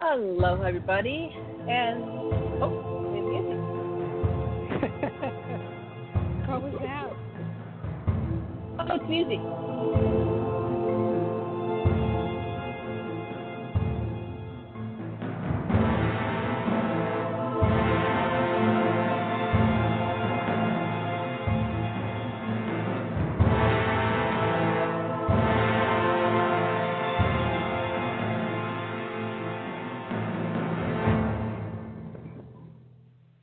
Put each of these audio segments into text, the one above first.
Hello, everybody, and the music. What was that? Oh, it's music.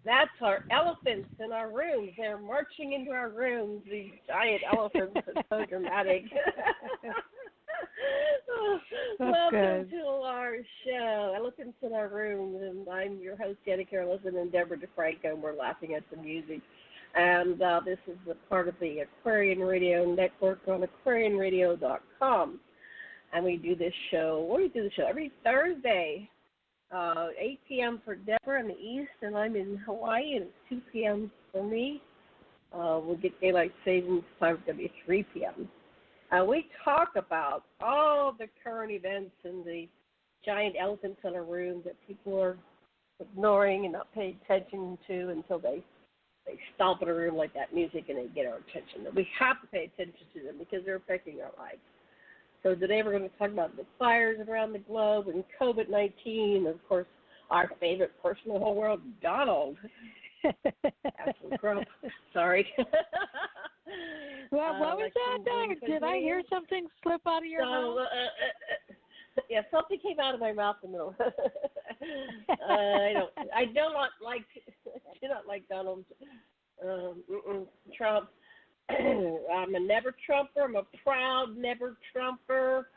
That's our elephants in our rooms. They're marching into our rooms, these giant elephants. It's so dramatic. Welcome good. to our show, Elephants in Our Rooms, and I'm your host, Lessin, and Debra DeFranco, and we're laughing at the music. And this is a part of the Aquarian Radio Network on aquarianradio.com. And we do this show, every Thursday. 8 p.m. for Deborah in the East, and I'm in Hawaii, and it's 2 p.m. for me. We'll get daylight savings time. It's going to be 3 p.m. We talk about all the current events and the giant elephants in our room that people are ignoring and not paying attention to until they stomp in a room like that music and they get our attention. We have to pay attention to them because they're affecting our lives. So today we're going to talk about the fires around the globe and COVID-19, and, of course, our favorite person in the whole world, Donald. Absolute Trump. Sorry. Well, what was that? Did I hear something slip out of your mouth? Yeah, something came out of my mouth in the middle. I do not like Donald Trump. I'm a never Trumper. I'm a proud never Trumper.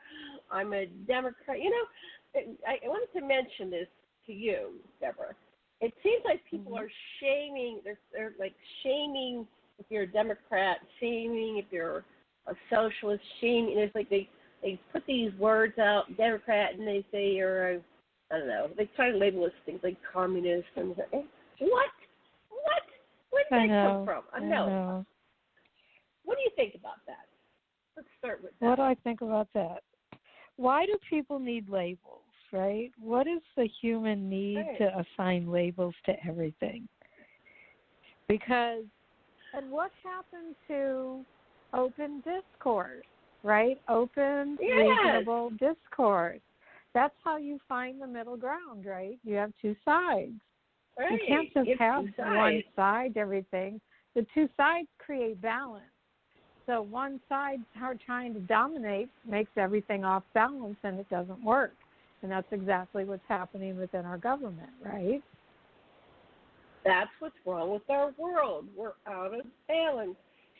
I'm a Democrat. You know, I wanted to mention this to you, Deborah. It seems like people are shaming. They're like shaming if you're a Democrat, shaming if you're a socialist, shaming. It's like they put these words out, Democrat, and they say you're I don't know. They try to label us things like communist and what? Where did that come from? I know. What do you think about that? Let's start with that. What do I think about that? Why do people need labels, right? What is the human need to assign labels to everything? And what happened to open discourse, right? Open, reasonable discourse. That's how you find the middle ground, right? You have two sides. Right. You can't just have one side to everything. The two sides create balance. So one side trying to dominate makes everything off balance, and it doesn't work. And that's exactly what's happening within our government, right? That's what's wrong with our world. We're out of balance.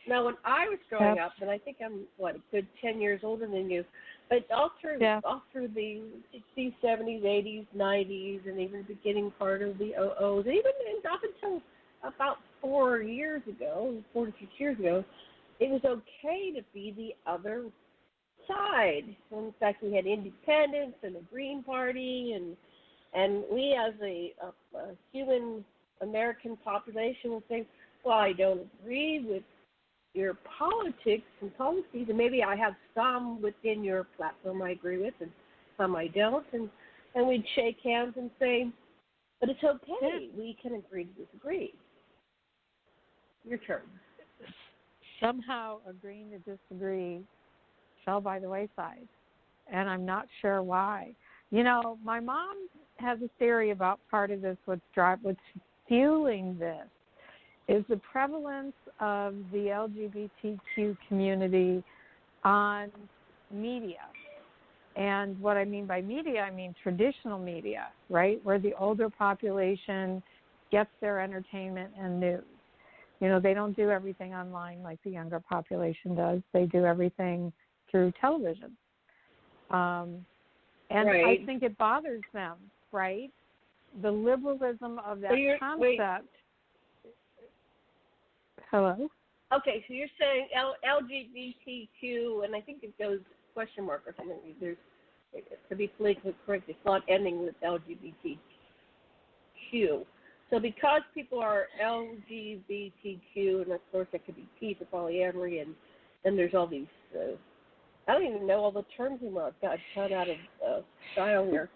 Now, when I was growing up, and I think I'm, a good 10 years older than you, but all through the 60s, 70s, 80s, 90s, and even the beginning part of the 00s, even up until about 4 years ago, 4 to 6 years ago, it was okay to be the other side. In fact, we had independence and the Green Party, and we as a human American population will say, well, I don't agree with your politics and policies, and maybe I have some within your platform I agree with and some I don't, and we'd shake hands and say, but it's okay. We can agree to disagree. Your turn. Somehow agreeing to disagree fell by the wayside, and I'm not sure why. You know, my mom has a theory about part of this, what's fueling this is the prevalence of the LGBTQ community on media. And what I mean by media, I mean traditional media, right, where the older population gets their entertainment and news. You know, they don't do everything online like the younger population does. They do everything through television. And I think it bothers them, right? The liberalism of that concept. Hello? Okay, so you're saying LGBTQ, and I think it goes question mark or something. There's, to be politically correct, it's not ending with LGBTQ. So because people are LGBTQ, and of course that could be P for polyamory, and then there's all these, I don't even know all the terms anymore. I've got cut out of style here.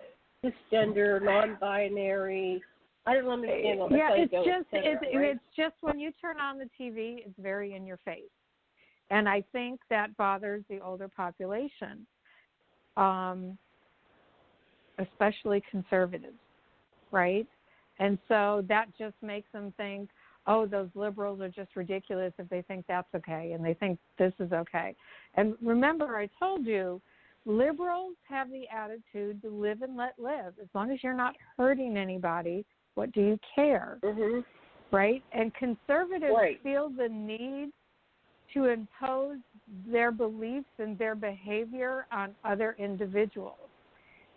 cisgender, non-binary. I don't understand all that. Yeah, it's just when you turn on the TV, it's very in your face. And I think that bothers the older population, especially conservatives, right? And so that just makes them think, oh, those liberals are just ridiculous if they think that's okay and they think this is okay. And remember, I told you, liberals have the attitude to live and let live. As long as you're not hurting anybody, what do you care? Mm-hmm. Right? And conservatives feel the need to impose their beliefs and their behavior on other individuals.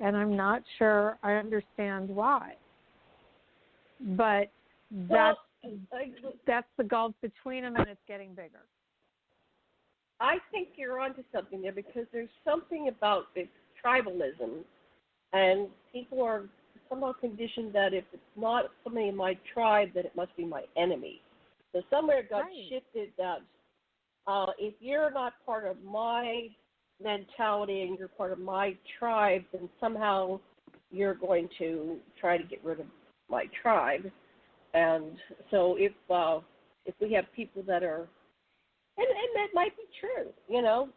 And I'm not sure I understand why. But that's the gulf between them, and it's getting bigger. I think you're onto something there because there's something about the tribalism, and people are somehow conditioned that if it's not somebody in my tribe, then it must be my enemy. So somewhere it got shifted that if you're not part of my mentality and you're part of my tribe, then somehow you're going to try to get rid of my tribe. And so if we have people that are, and that might be true, you know,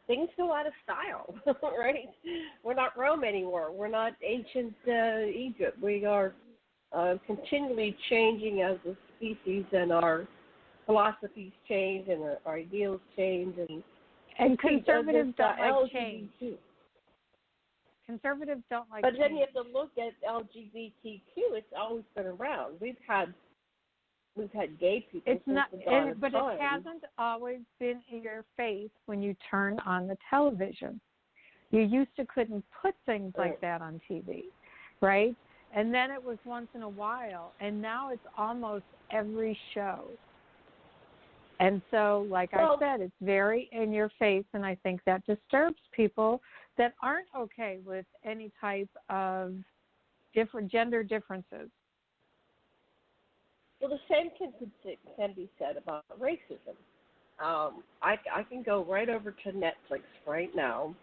things go out of style, right? We're not Rome anymore. We're not ancient Egypt. We are continually changing as a species, and our philosophies change and our ideals change. And conservatives don't like change. Conservatives don't like But change. then you have to look at LGBTQ. It's always been around. We've had gay people. It's not, but it hasn't always been in your face when you turn on the television. You used to couldn't put things like that on TV, right? And then it was once in a while, and now it's almost every show. And so, like I said, it's very in your face, and I think that disturbs people that aren't okay with any type of different gender differences. Well, the same can be said about racism. I can go right over to Netflix right now,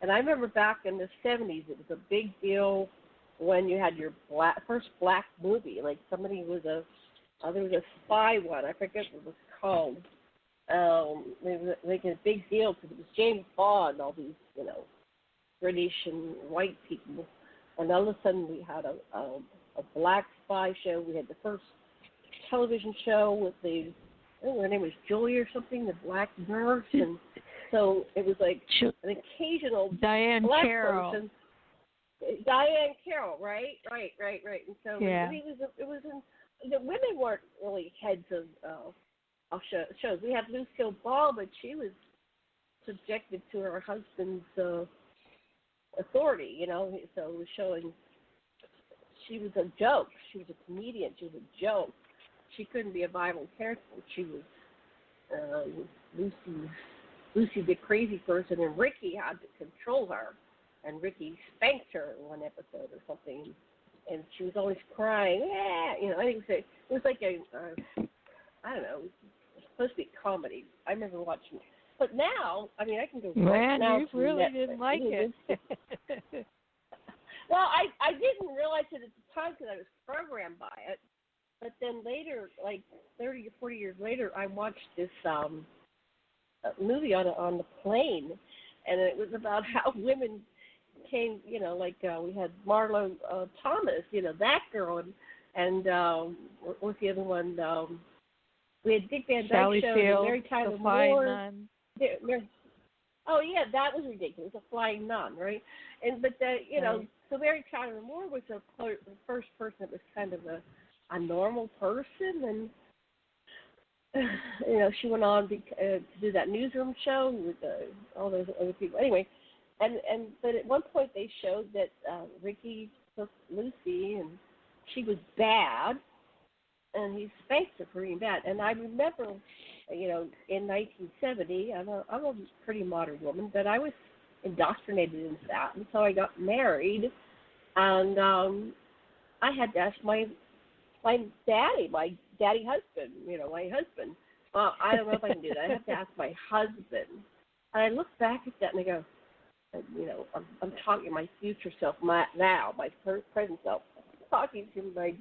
and I remember back in the 70s, it was a big deal when you had your first black movie. Like somebody was there was a spy one. I forget what it was called. They were making a big deal because it was James Bond, all these, you know, British and white people. And all of a sudden we had a black spy show. We had the first television show with her name was Julie or something, the black nurse. And so it was like an occasional Diane black Carroll. person. Diane Carroll, right? And so it was the women weren't really heads of shows. We had Lucille Ball, but she was subjected to her husband's authority, you know. So it was showing she was a joke. She was a comedian. She was a joke. She couldn't be a violent character. She was Lucy the crazy person, and Ricky had to control her. And Ricky spanked her in one episode or something, and she was always crying. Yeah, you know. I think it was like I don't know. It was supposed to be comedy. I remember watching it. But now, I mean, I can go right now. Man, you really Netflix. didn't like it. Well, I didn't realize it at the time because I was programmed by it. But then later, like 30 or 40 years later, I watched this movie on the plane, and it was about how women came, you know, like we had Marlo Thomas, you know, that girl, and what's the other one? We had Dick Van Dyke Show, and Mary Tyler Moore. Oh yeah, that was ridiculous. A flying nun, right? You know, so Mary Tyler Moore was the first person that was kind of a normal person, and you know, she went on to do that newsroom show with all those other people. Anyway, but at one point they showed that Ricky took Lucy, and she was bad, and he spanked her pretty bad. And I remember, you know, in 1970, I'm a pretty modern woman, but I was indoctrinated into that, and so I got married, and I had to ask my daddy husband, you know, my husband. I don't know if I can do that. I have to ask my husband. And I look back at that and I go, And, I'm talking to my future self my present self. I'm talking to my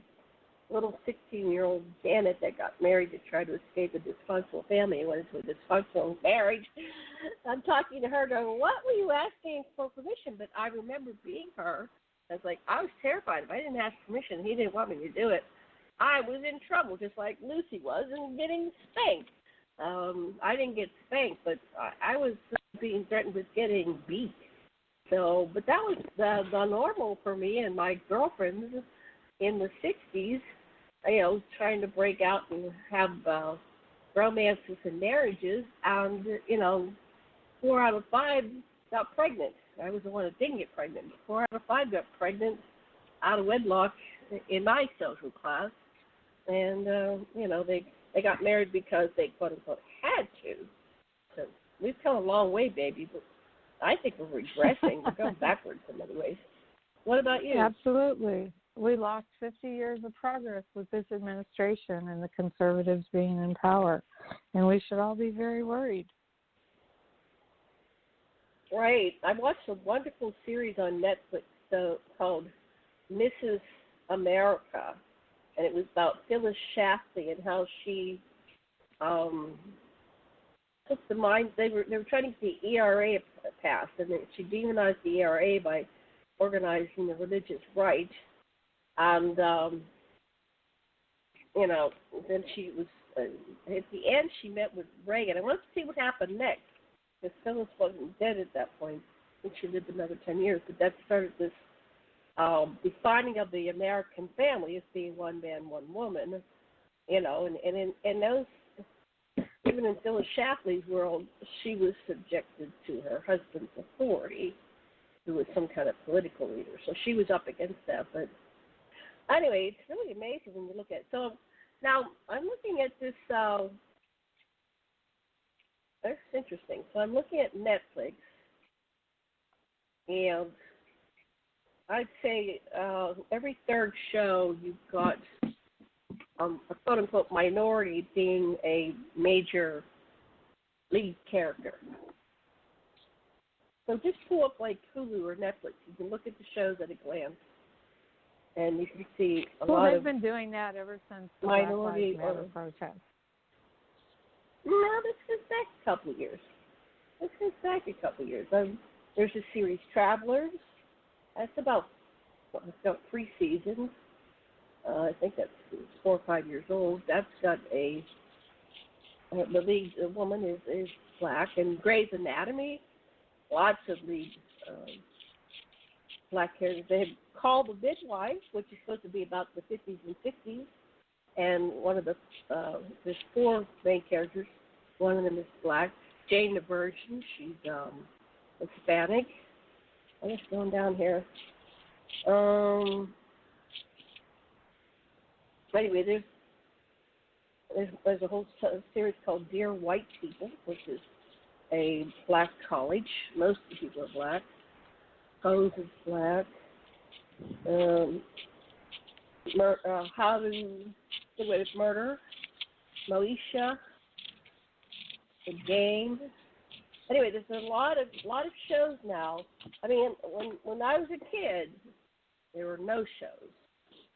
little 16-year-old Janet that got married to try to escape a dysfunctional family and went into a dysfunctional marriage. I'm talking to her going, what were you asking for permission? But I remember being her. I was terrified. If I didn't ask permission, he didn't want me to do it. I was in trouble, just like Lucy was, and getting spanked. I didn't get spanked, but I was being threatened with getting beat. So, but that was the normal for me and my girlfriends in the 60s, trying to break out and have romances and marriages. And, 4 out of 5 got pregnant. I was the one that didn't get pregnant. 4 out of 5 got pregnant out of wedlock in my social class. And, they got married because they, quote-unquote, had to. So we've come a long way, baby, but I think we're regressing. We're going backwards in many ways. What about you? Absolutely. We lost 50 years of progress with this administration and the conservatives being in power, and we should all be very worried. Right. I watched a wonderful series on Netflix called Mrs. America, and it was about Phyllis Schlafly and how she took the mind. They were trying to get the ERA passed, and she demonized the ERA by organizing the religious right. And then she was at the end. She met with Reagan. I wanted to see what happened next, because Phyllis wasn't dead at that point. I think she lived another 10 years. But that started this defining of the American family as being one man, one woman. And those, even in Phyllis Schlafly's world, she was subjected to her husband's authority, who was some kind of political leader. So she was up against that. But anyway, it's really amazing when you look at it. So now I'm looking at this. That's interesting. So I'm looking at Netflix, and I'd say every third show you've got a quote-unquote minority being a major lead character. So just pull up like Hulu or Netflix. You can look at the shows at a glance, and you can see a lot of... Well, they've been doing that ever since the minority Black Lives Matter protest. No, this goes back a couple of years. There's a series, Travelers. That's about 3 seasons. I think that's 4 or 5 years old. That's got the lead woman is black. And Grey's Anatomy, lots of lead black characters. They have Call the Midwife, which is supposed to be about the 50s and 60s. And one of there's 4 main characters. One of them is black. Jane the Virgin, she's Hispanic. I'm just going down here. Anyway, there's a whole series called Dear White People, which is a black college. Most of the people are black. Pose is black. How to Get Away with Murder. Moesha. The Game. Anyway, there's a lot of shows now. I mean, when I was a kid, there were no shows,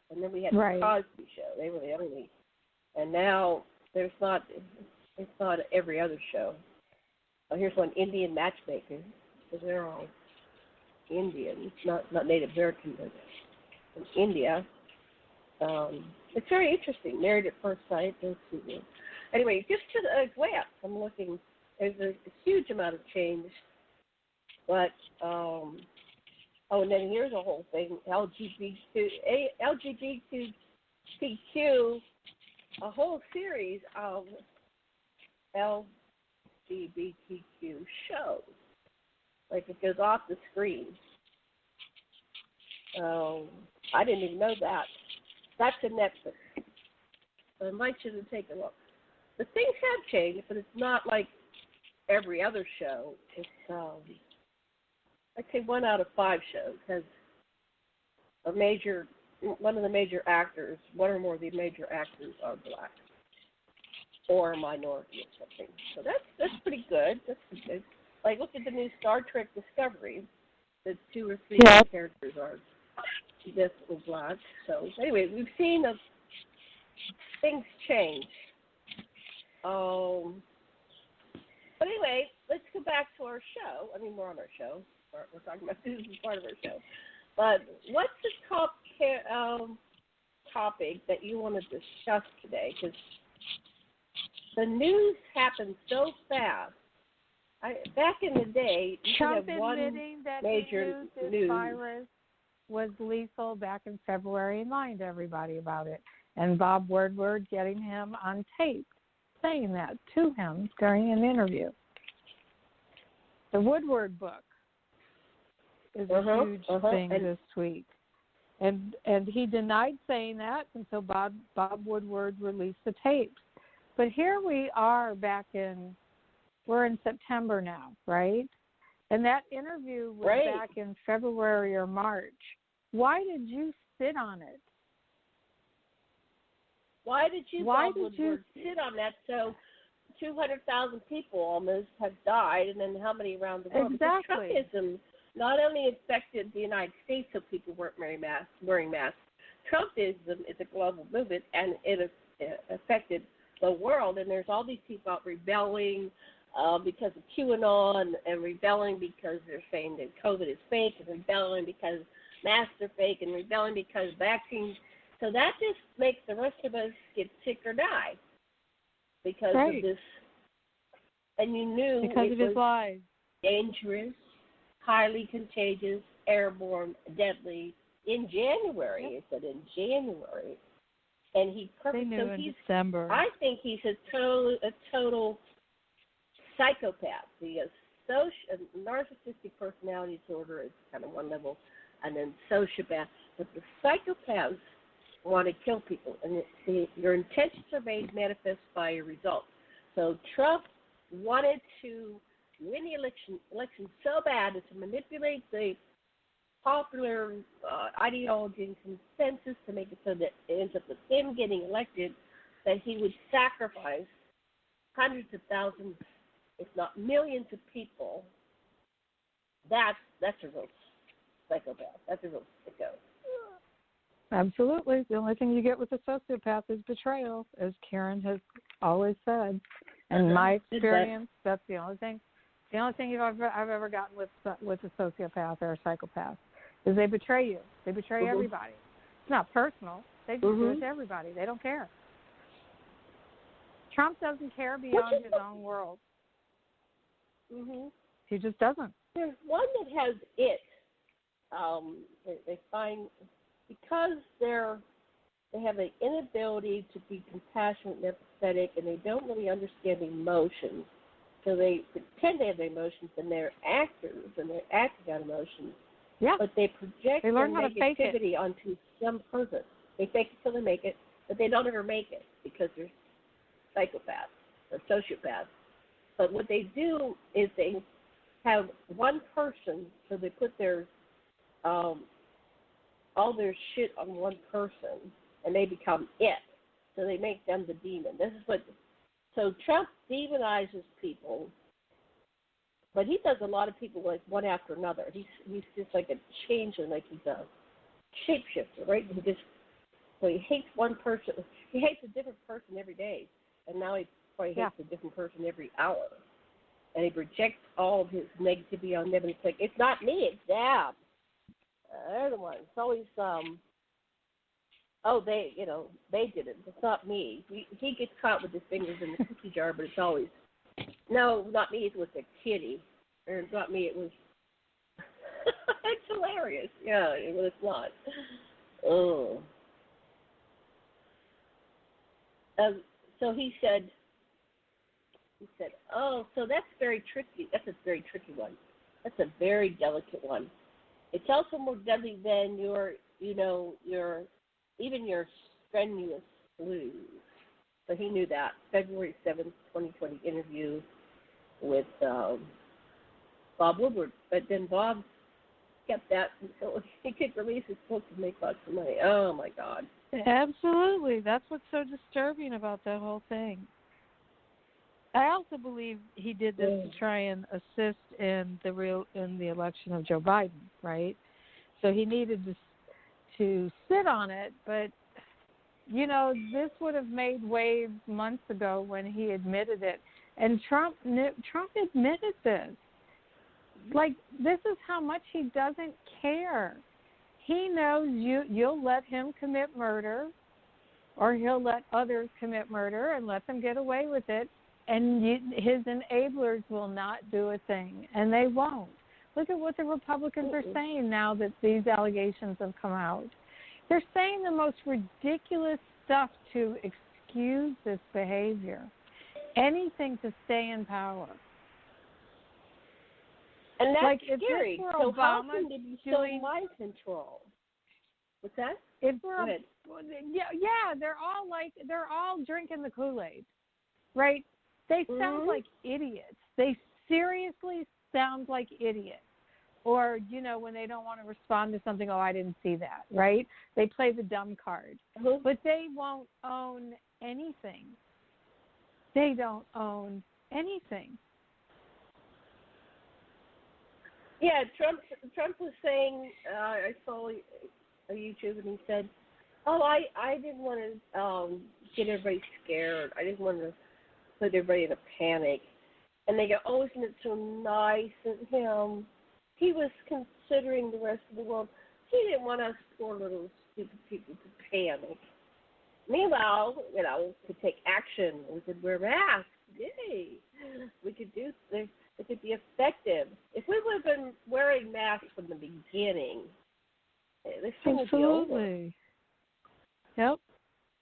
and then we had the Cosby Show. They were the only. And now it's not every other show. Oh, here's one, Indian Matchmaker, because they're all Indian, not Native American, but from India. It's very interesting. Married at First Sight. Anyway, just to a glance, I'm looking. There's a huge amount of change, but and then here's a whole thing: LGBTQ, a whole series of LGBTQ shows. Like it goes off the screen. I didn't even know that. That's a Netflix. So I invite you to take a look. The things have changed, but it's not like every other show. It's I'd say 1 out of 5 shows has one of the major actors, one or more of the major actors are black or a minority or something. So that's pretty good. That's pretty good. Like, look at the new Star Trek Discovery. The 2 or 3 characters are this or black. So, anyway, we've seen things change. But anyway, let's go back to our show. I mean, we're on our show. We're talking about this as part of our show. But what's the top topic that you want to discuss today? Because the news happens so fast. Back in the day, you Trump could have one admitting that major this virus was lethal back in February and lying to everybody about it. And Bob Woodward getting him on tape saying that to him during an interview. The Woodward book is a huge thing this week. And he denied saying that until Bob Woodward released the tapes. But here we are we're in September now, right? And that interview was back in February or March. Why did you sit on it? Why did you sit on that? So 200,000 people almost have died, and then how many around the world? Exactly. Because Trumpism not only affected the United States, so people weren't wearing masks. Trumpism is a global movement, and it affected the world. And there's all these people out rebelling because of QAnon, and rebelling because they're saying that COVID is fake, and rebelling because masks are fake, and rebelling because vaccines. So that just makes the rest of us get sick or die because of this. And you knew because of his lies. Dangerous, highly contagious, airborne, deadly. In January, it said in January, and They knew in December. I think he's a total psychopath. The narcissistic personality disorder is kind of one level, and then sociopath. But the psychopaths want to kill people, and your intentions are made manifest by your results. So Trump wanted to win the election so bad as to manipulate the popular ideology and consensus to make it so that it ends up with him getting elected, that he would sacrifice hundreds of thousands, if not millions of people. That's a real psychopath. That's a real sicko. Absolutely. The only thing you get with a sociopath is betrayal, as Karen has always said. In my experience, that's the only thing. The only thing I've ever gotten with a sociopath or a psychopath is they betray you. They betray everybody. It's not personal. They just do it to everybody. They don't care. Trump doesn't care beyond his own world. He just doesn't. There's one that has it. They find because they have an inability to be compassionate and empathetic, and they don't really understand emotions. So they pretend they have emotions, and they're actors, and they're acting on emotions. Yeah. But they project their negativity onto some person. They fake it till they make it, but they don't ever make it because they're psychopaths or sociopaths. But what they do is they have one person, so they put their all their shit on one person, and they become it. So they make them the demon. So Trump demonizes people, but he does a lot of people like one after another. He's just like a changeling, like he's a shapeshifter, right? He hates one person. He hates a different person every day, and now he probably hates a different person every hour. And he projects all of his negativity on them. And it's like, it's not me, it's them. They're the ones. It's always, they did it. It's not me. He gets caught with his fingers in the cookie jar, but it's always, no, not me, it was a kitty. Or it's not me, it was, it's hilarious. Yeah, it's not. Oh. So he said, oh, so that's very tricky. That's a very tricky one. That's a very delicate one. It's also more deadly than your strenuous blues. So he knew that. February 7th, 2020 interview with Bob Woodward. But then Bob kept that until he could release his book and make lots of money. Oh, my God. Absolutely. That's what's so disturbing about that whole thing. I also believe he did this to try and assist in the election of Joe Biden, right? So he needed to sit on it, but this would have made waves months ago when he admitted it, and Trump admitted this. Like, this is how much he doesn't care. He knows you'll let him commit murder, or he'll let others commit murder and let them get away with it, and his enablers will not do a thing, and they won't. Look at what the Republicans are saying now that these allegations have come out. They're saying the most ridiculous stuff to excuse this behavior. Anything to stay in power. And that's like, scary. So how can they be so mind control? What's that? Go ahead. Yeah, they're all drinking the Kool-Aid, right? They sound like idiots. They seriously sound like idiots. Or, when they don't want to respond to something, I didn't see that, right? They play the dumb card. But they won't own anything. They don't own anything. Yeah, Trump was saying, I saw a YouTube, and he said, I didn't want to get everybody scared. I didn't want to put everybody in a panic. And they go, isn't it so nice of him? He was considering the rest of the world. He didn't want us poor little stupid people to panic. Meanwhile, to take action. We could wear masks. Yay. We could do this. It could be effective. If we would have been wearing masks from the beginning, this thing would be over. Yep.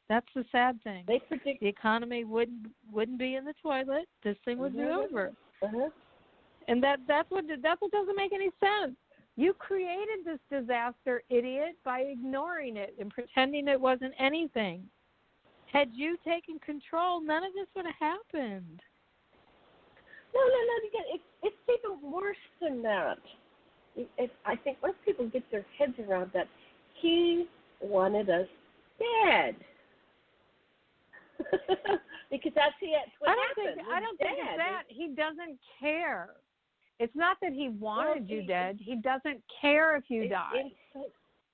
That's the sad thing. They predict the economy wouldn't be in the toilet. This thing would be over. And that's what doesn't make any sense. You created this disaster, idiot, by ignoring it and pretending it wasn't anything. Had you taken control, none of this would have happened. No. It's even worse than that. I think once people get their heads around that, he wanted us dead. Because that's what happened. I don't think it's that. He doesn't care. It's not that he wanted you dead. He doesn't care if you die.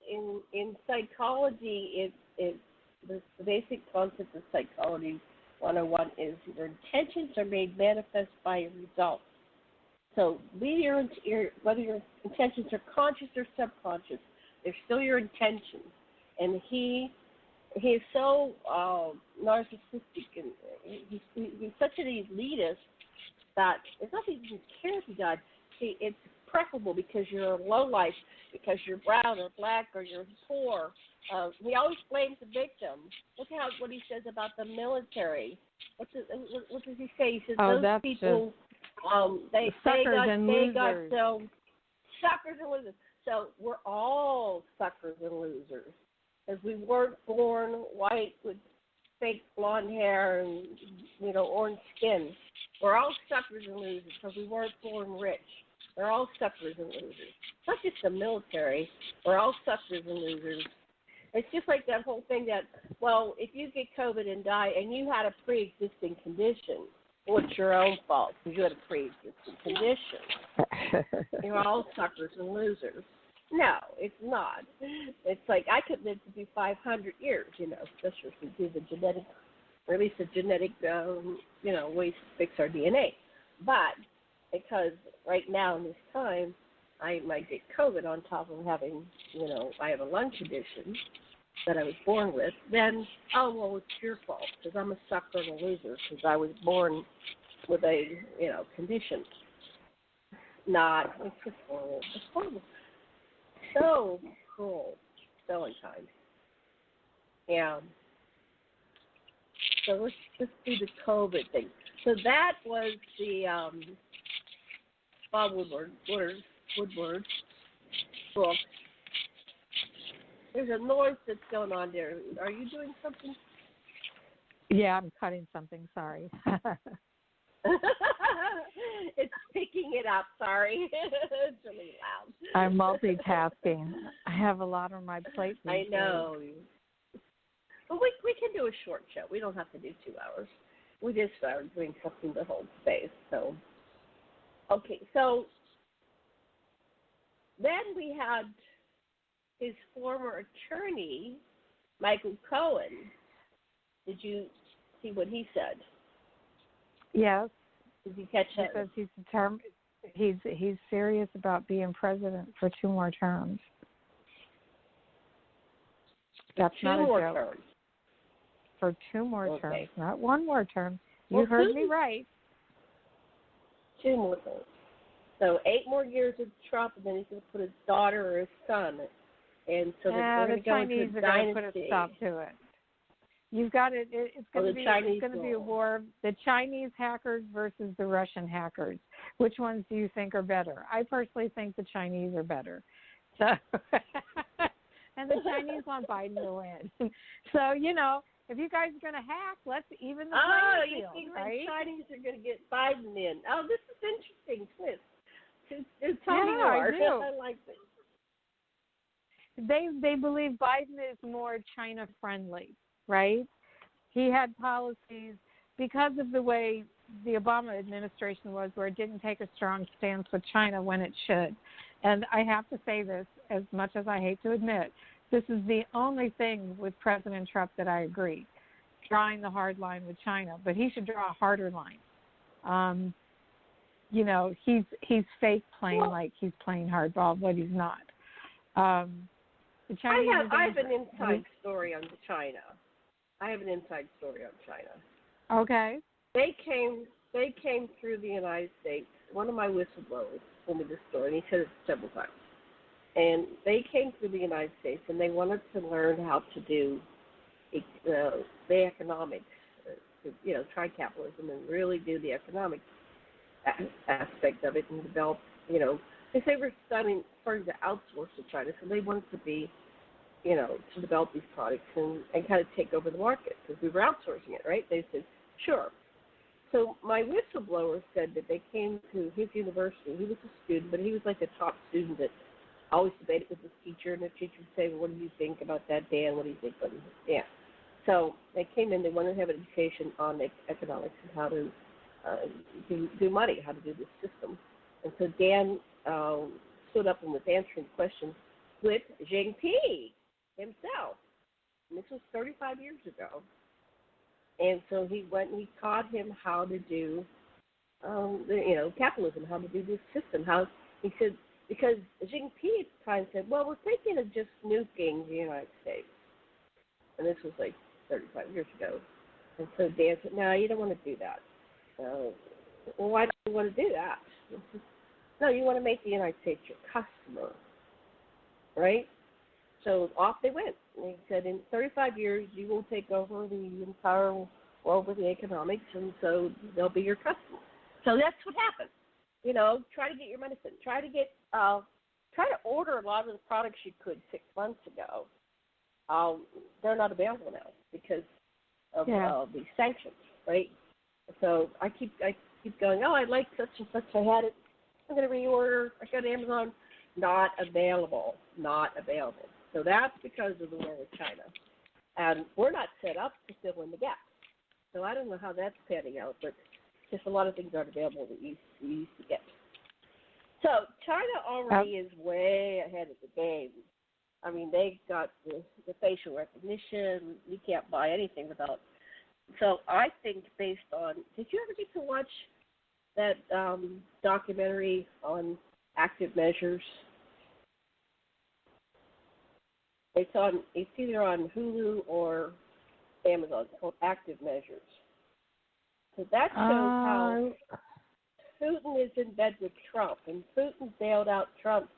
In psychology, the basic concept of psychology 101 is your intentions are made manifest by your results. So whether your intentions are conscious or subconscious, they're still your intentions. And he is so narcissistic, and he's such an elitist that it's not that he doesn't care if you died. It's preferable because you're a lowlife, because you're brown or black or you're poor. He always blames the victim. Look at what he says about the military. What does he say? He says those people, they got so suckers and losers. So we're all suckers and losers, because we weren't born white with fake blonde hair and orange skin. We're all suckers and losers because we weren't born rich. We're all suckers and losers. Not just the military. We're all suckers and losers. It's just like that whole thing that, if you get COVID and die and you had a pre-existing condition, it's your own fault because you had a pre-existing condition. You're all suckers and losers. No, it's not. It's like I could live to be 500 years, especially if we do the genetic, or at least the genetic, ways to fix our DNA. But because right now in this time, I might get COVID on top of having, I have a lung condition that I was born with, then, it's your fault because I'm a sucker and a loser because I was born with a, condition. It's just horrible. It's horrible. So cruel. So unkind. Yeah. So let's do the COVID thing. So that was the Bob Woodward book. There's a noise that's going on there. Are you doing something? Yeah, I'm cutting something. Sorry. It's picking it up. Sorry. It's really loud. I'm multitasking. I have a lot on my plate. I know. But we can do a short show. We don't have to do 2 hours. we just started doing something to hold space. So, okay, so then we had his former attorney, Michael Cohen. Did you see what he said? Yes. Did you catch that? He says he's determined. He's serious about being president for 2 more terms. That's not a joke. Terms. For 2 more terms, not 1 more term. You Well, heard me right. 2 more terms. So 8 more years with Trump, and then he's going to put his daughter or his son. And so they're going to go into a dynasty. The Chinese are going to put a stop to it. You've got it. It's going to be a war. The Chinese hackers versus the Russian hackers. Which ones do you think are better? I personally think the Chinese are better. So, and the Chinese want Biden to win. So, if you guys are going to hack, let's even the playing field, think right? The Chinese are going to get Biden in. Oh, this is interesting twist. Tell me more. I do. I like this. They believe Biden is more China friendly, right? He had policies because of the way the Obama administration was, where it didn't take a strong stance with China when it should. And I have to say this, as much as I hate to admit, this is the only thing with President Trump that I agree, drawing the hard line with China. But he should draw a harder line. He's fake playing like he's playing hardball, but he's not. The Chinese I have an inside story on China. Okay. They came through the United States. One of my whistleblowers told me this story, and he said it several times. And they came through the United States, and they wanted to learn how to do the economics, try capitalism and really do the economic aspect of it and develop, because they were starting to outsource to China, so they wanted to be, to develop these products and kind of take over the market because we were outsourcing it, right? They said, sure. So my whistleblower said that they came to his university. He was a student, but he was like a top student that always debated with his teacher, and the teacher would say, well, what do you think about that, Dan? What do you think? Yeah. So they came in, they wanted to have an education on economics and how to do money, how to do this system. And so Dan stood up and was answering questions with Jinping himself. And this was 35 years ago. And so he went and he taught him how to do, capitalism, how to do this system. He said, because Jinping at the time said, well, we're thinking of just nuking the United States. And this was like 35 years ago. And so Dan said, no, you don't want to do that. Well, why don't you want to do that? No, you want to make the United States your customer, right? So off they went. And he said, in 35 years, you will take over the entire world with the economics, and so they'll be your customer. So that's what happened. Try to get your medicine. Try to order a lot of the products you could 6 months ago. They're not available now because of these sanctions, right? So I keep going, oh, I like such and such. I had it. I'm going to reorder. I got Amazon. Not available. So that's because of the war with China. And we're not set up to fill in the gaps. So I don't know how that's panning out, but just a lot of things aren't available that you used to get. So China already is way ahead of the game. I mean, they got the facial recognition. You can't buy anything without. So I think based on, did you ever get to watch that documentary on active measures? It's either on Hulu or Amazon. It's called Active Measures. So that shows how Putin is in bed with Trump, and Putin bailed out Trump.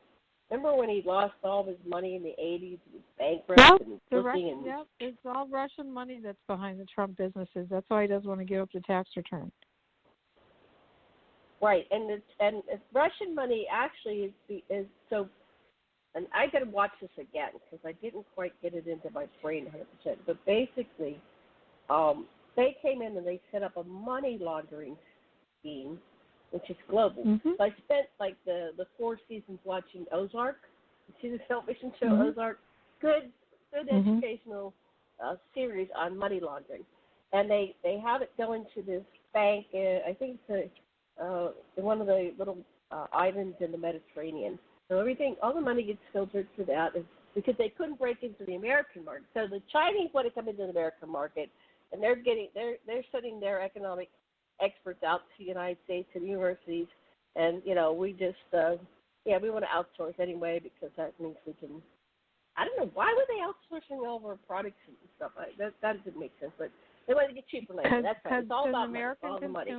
Remember when he lost all of his money in the 80s? He was bankrupt and looking. It's all Russian money that's behind the Trump businesses. That's why he doesn't want to give up the tax return. Right, and Russian money actually is so. And I got to watch this again because I didn't quite get it into my brain 100%. But basically, they came in and they set up a money laundering scheme, which is global. Mm-hmm. So I spent like the 4 seasons watching Ozark. You see the television show Ozark? Good educational series on money laundering. and they have it going to this bank. I think it's one of the little islands in the Mediterranean. So all the money gets filtered to that, because they couldn't break into the American market. So the Chinese want to come into the American market, and they're sending their economic experts out to the United States and universities, and we just we want to outsource anyway, because that means we can. I don't know, why were they outsourcing all of our products and stuff like that? That doesn't make sense, but they wanted to get cheaper labor. That's right. It's all about American all the money.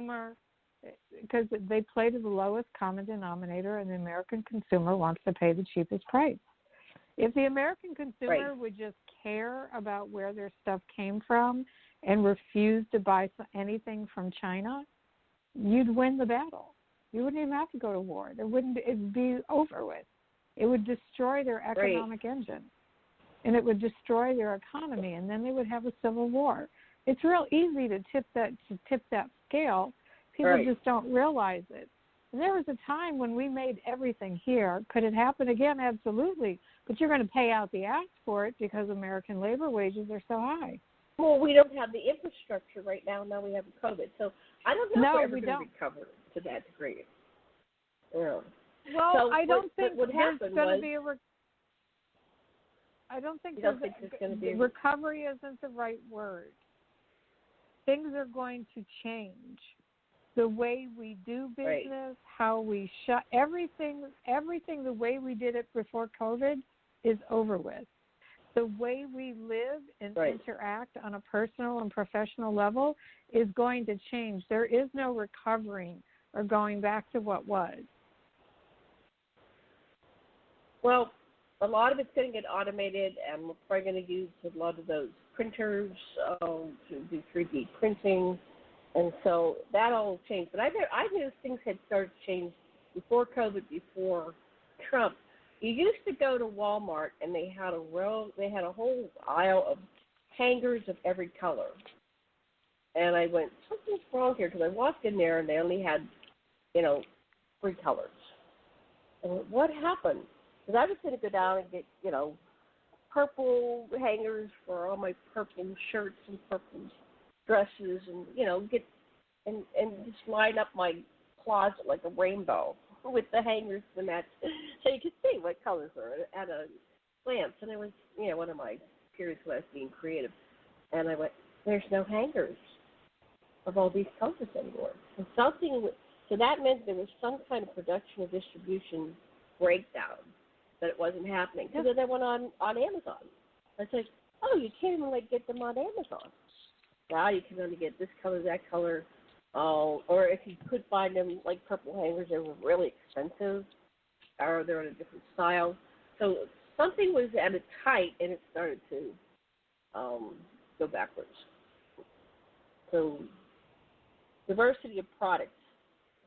Because they play to the lowest common denominator, and the American consumer wants to pay the cheapest price. If the American consumer would just care about where their stuff came from and refuse to buy anything from China, you'd win the battle. You wouldn't even have to go to war. It'd be over with. It would destroy their economic engine, and it would destroy their economy, and then they would have a civil war. It's real easy to tip that scale. People just don't realize it. And there was a time when we made everything here. Could it happen again? Absolutely. But you're going to pay out the ass for it because American labor wages are so high. Well, we don't have the infrastructure right now. Now we have COVID. So I don't know if we're ever going to recover to that degree. Well, so I don't think what there's happened going was, to be I don't think there's going to be recovery isn't the right word. Things are going to change. The way we do business, how we shut everything the way we did it before COVID is over with. The way we live and interact on a personal and professional level is going to change. There is no recovering or going back to what was. Well, a lot of it's going to get automated, and we're probably going to use a lot of those printers to do 3D printing. And so that all changed. But I knew things had started to change before COVID, before Trump. You used to go to Walmart, and they had a whole aisle of hangers of every color. And I went, something's wrong here, because I walked in there, and they only had, 3 colors. And I went, what happened? Because I was going to go down and get, purple hangers for all my purple shirts and purple dresses, and get and just line up my closet like a rainbow with the hangers to match, so you could see what colors are at a glance. And it was one of my periods when I was being creative, and I went, there's no hangers of all these colors anymore. And so that meant there was some kind of production or distribution breakdown, that it wasn't happening. So then I went on Amazon. I said, oh, you can't even get them on Amazon. Now you can only get this color, that color, or if you could find them, like purple hangers, they were really expensive, or they're in a different style. So something was at its height, and it started to go backwards. So diversity of products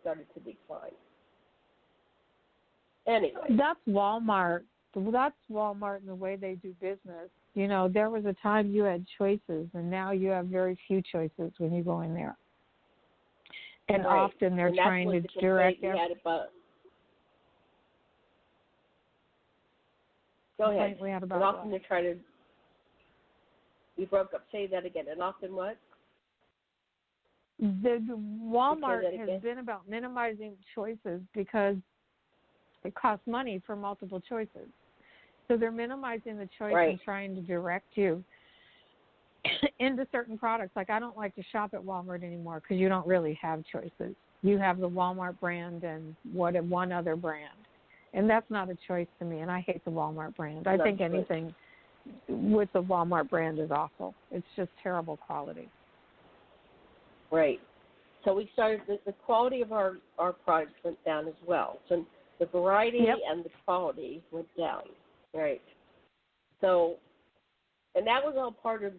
started to decline. Anyway. That's Walmart. That's Walmart and the way they do business. There was a time you had choices, and now you have very few choices when you go in there. And often they're trying to direct Go ahead. We had about and often they're trying to. You broke up. Say that again. And often what? The Walmart has been about minimizing choices because it costs money for multiple choices. So they're minimizing the choice and trying to direct you into certain products. Like, I don't like to shop at Walmart anymore because you don't really have choices. You have the Walmart brand and one other brand. And that's not a choice to me, and I hate the Walmart brand. I think anything with the Walmart brand is awful. It's just terrible quality. Right. So we started, the quality of our products went down as well. So the variety and the quality went down. Right. So, and that was all part of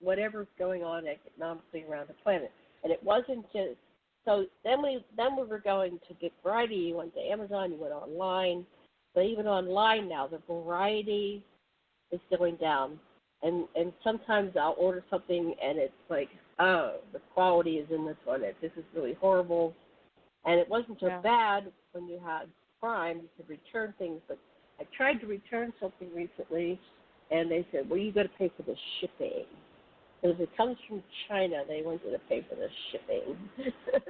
whatever's going on economically around the planet. And it wasn't just, so then we were going to get variety. You went to Amazon, you went online. But even online now, the variety is going down. And sometimes I'll order something and it's like, oh, the quality is in this one. This is really horrible. And it wasn't so bad when you had Prime. You could return things. But I tried to return something recently, and they said, well, you got to pay for the shipping. If it comes from China, they want you to pay for the shipping.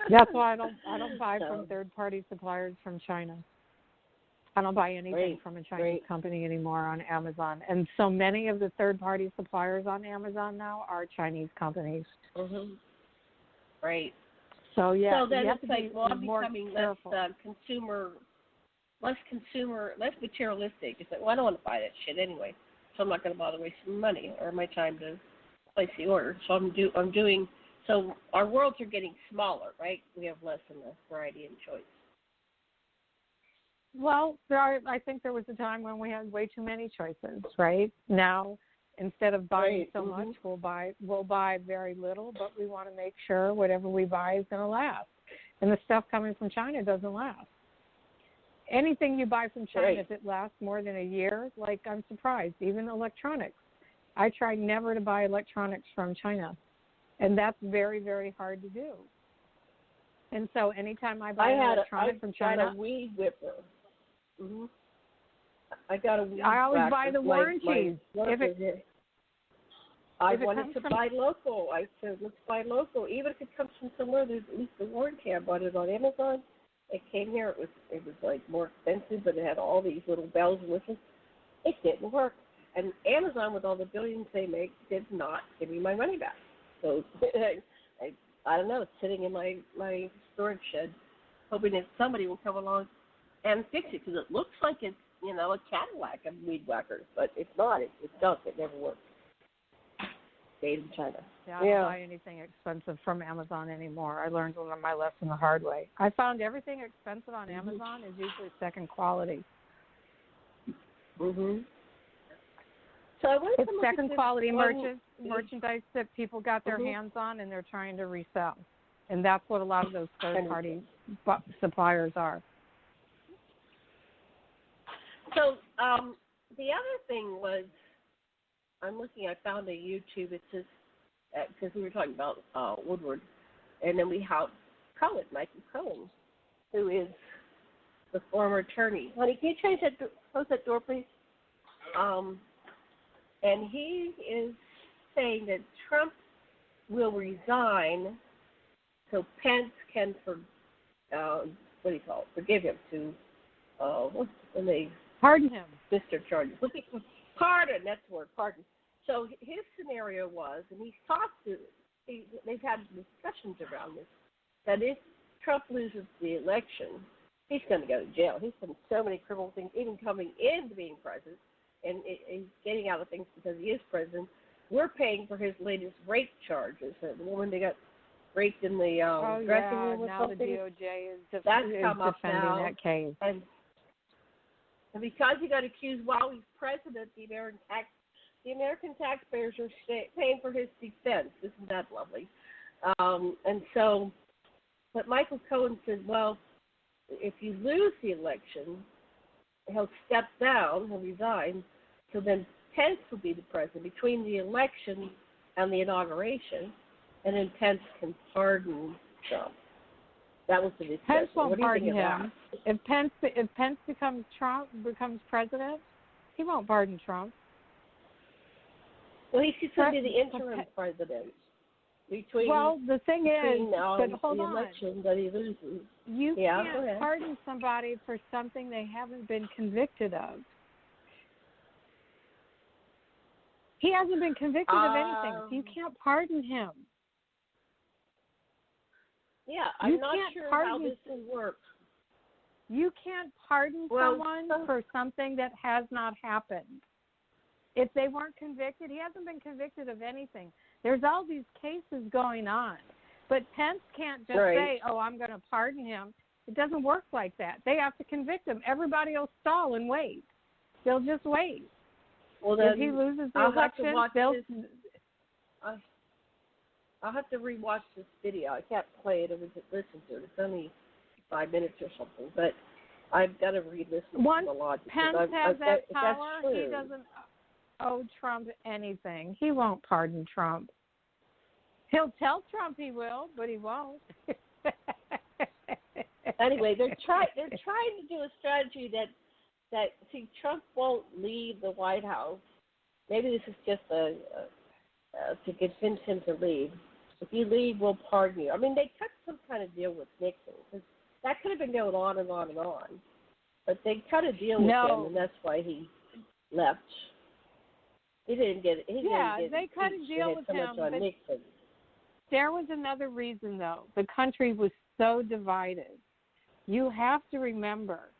That's why I don't buy from third-party suppliers from China. I don't buy anything from a Chinese company anymore on Amazon. And so many of the third-party suppliers on Amazon now are Chinese companies. Mm-hmm. Right. So, yeah, so then you have it's to like, be well, I'm more becoming careful. less materialistic. It's like, well, I don't want to buy that shit anyway, so I'm not going to bother wasting money or my time to place the order. So I'm doing. So our worlds are getting smaller, right? We have less and less variety and choice. Well, I think there was a time when we had way too many choices, right? Now, instead of buying so much, we'll buy very little, but we want to make sure whatever we buy is going to last. And the stuff coming from China doesn't last. Anything you buy from China, if it lasts more than a year, like, I'm surprised. Even electronics. I try never to buy electronics from China, and that's very, very hard to do. And so anytime I buy an electronic from China... I got a weed whipper. Mm-hmm. I always buy the warranties. I wanted to buy local. I said, let's buy local. Even if it comes from somewhere, there's at least a warranty. I bought it on Amazon. It came here. It was like more expensive, but it had all these little bells and whistles. It didn't work. And Amazon, with all the billions they make, did not give me my money back. So I don't know. It's sitting in my storage shed, hoping that somebody will come along and fix it, because it looks like it's, a Cadillac of weed whackers, but it's not. It's junk. It never works. Made in China. Yeah, I don't buy anything expensive from Amazon anymore. I learned my lesson the hard way. I found everything expensive on Amazon is usually second quality. Mhm. So it's second quality merchandise that people got their hands on and they're trying to resell, and that's what a lot of those third party suppliers are. So the other thing was, I found a YouTube. It says, because we were talking about Woodward, and then we have Michael Cohen, who is the former attorney. Honey, can you close that door, please? And he is saying that Trump will resign so Pence can forgive him, to when they pardon him, district charges. Pardon, that's the word, pardon. So his scenario was, and they've had discussions around this, that if Trump loses the election, he's going to go to jail. He's done so many criminal things, even coming into being president, and he's getting out of things because he is president. We're paying for his latest rape charges. The woman that got raped in the dressing room or something. Now the DOJ is defending that case. And because he got accused while he's president, the American taxpayers are paying for his defense. Isn't that lovely? And so, but Michael Cohen said, well, if you lose the election, he'll step down, he'll resign, so then Pence will be the president between the election and the inauguration, and then Pence can pardon Trump. That was the discussion. Pence won't pardon him. If Pence becomes president, he won't pardon Trump. Well, he's going to be the interim president. The thing is, but hold on. Election that he loses. You can't pardon somebody for something they haven't been convicted of. He hasn't been convicted of anything, so you can't pardon him. Yeah, I'm not sure how this will work. You can't pardon someone for something that has not happened. If they weren't convicted, he hasn't been convicted of anything. There's all these cases going on. But Pence can't just say, I'm going to pardon him. It doesn't work like that. They have to convict him. Everybody will stall and wait. They'll just wait. Well, then if he loses the election, I'll have to rewatch this video. I can't play it or listen to it. It's only 5 minutes or something. But I've got to re-listen to the logic. Once Pence has that power, he doesn't owe Trump anything. He won't pardon Trump. He'll tell Trump he will, but he won't. Anyway, they're trying to do a strategy that Trump won't leave the White House. Maybe this is just a to convince him to leave. If you leave, we'll pardon you. I mean, they cut some kind of deal with Nixon, because that could have been going on and on and on. But they cut a deal with him, and that's why he left. He didn't get. They cut a deal with him. But Nixon. There was another reason, though. The country was so divided. You have to remember,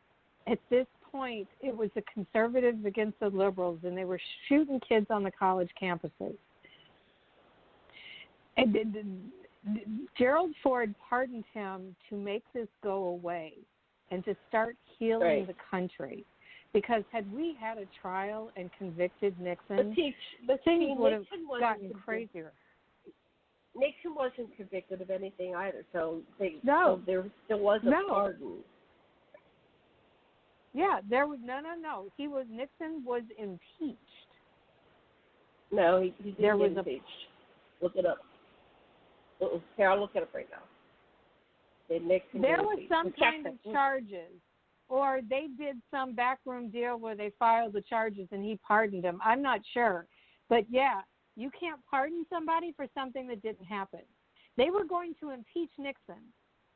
at this point, it was the conservatives against the liberals, and they were shooting kids on the college campuses. And Gerald Ford pardoned him to make this go away and to start healing the country. Because had we had a trial and convicted Nixon, things would have gotten crazier. Nixon wasn't convicted of anything either, so there still was a pardon. Yeah, there was no. Nixon was impeached. No, he didn't get impeached. Look it up. Here, I'll look it up right now. There was some kind of charges, or they did some backroom deal where they filed the charges and he pardoned him. I'm not sure, but yeah, you can't pardon somebody for something that didn't happen. They were going to impeach Nixon.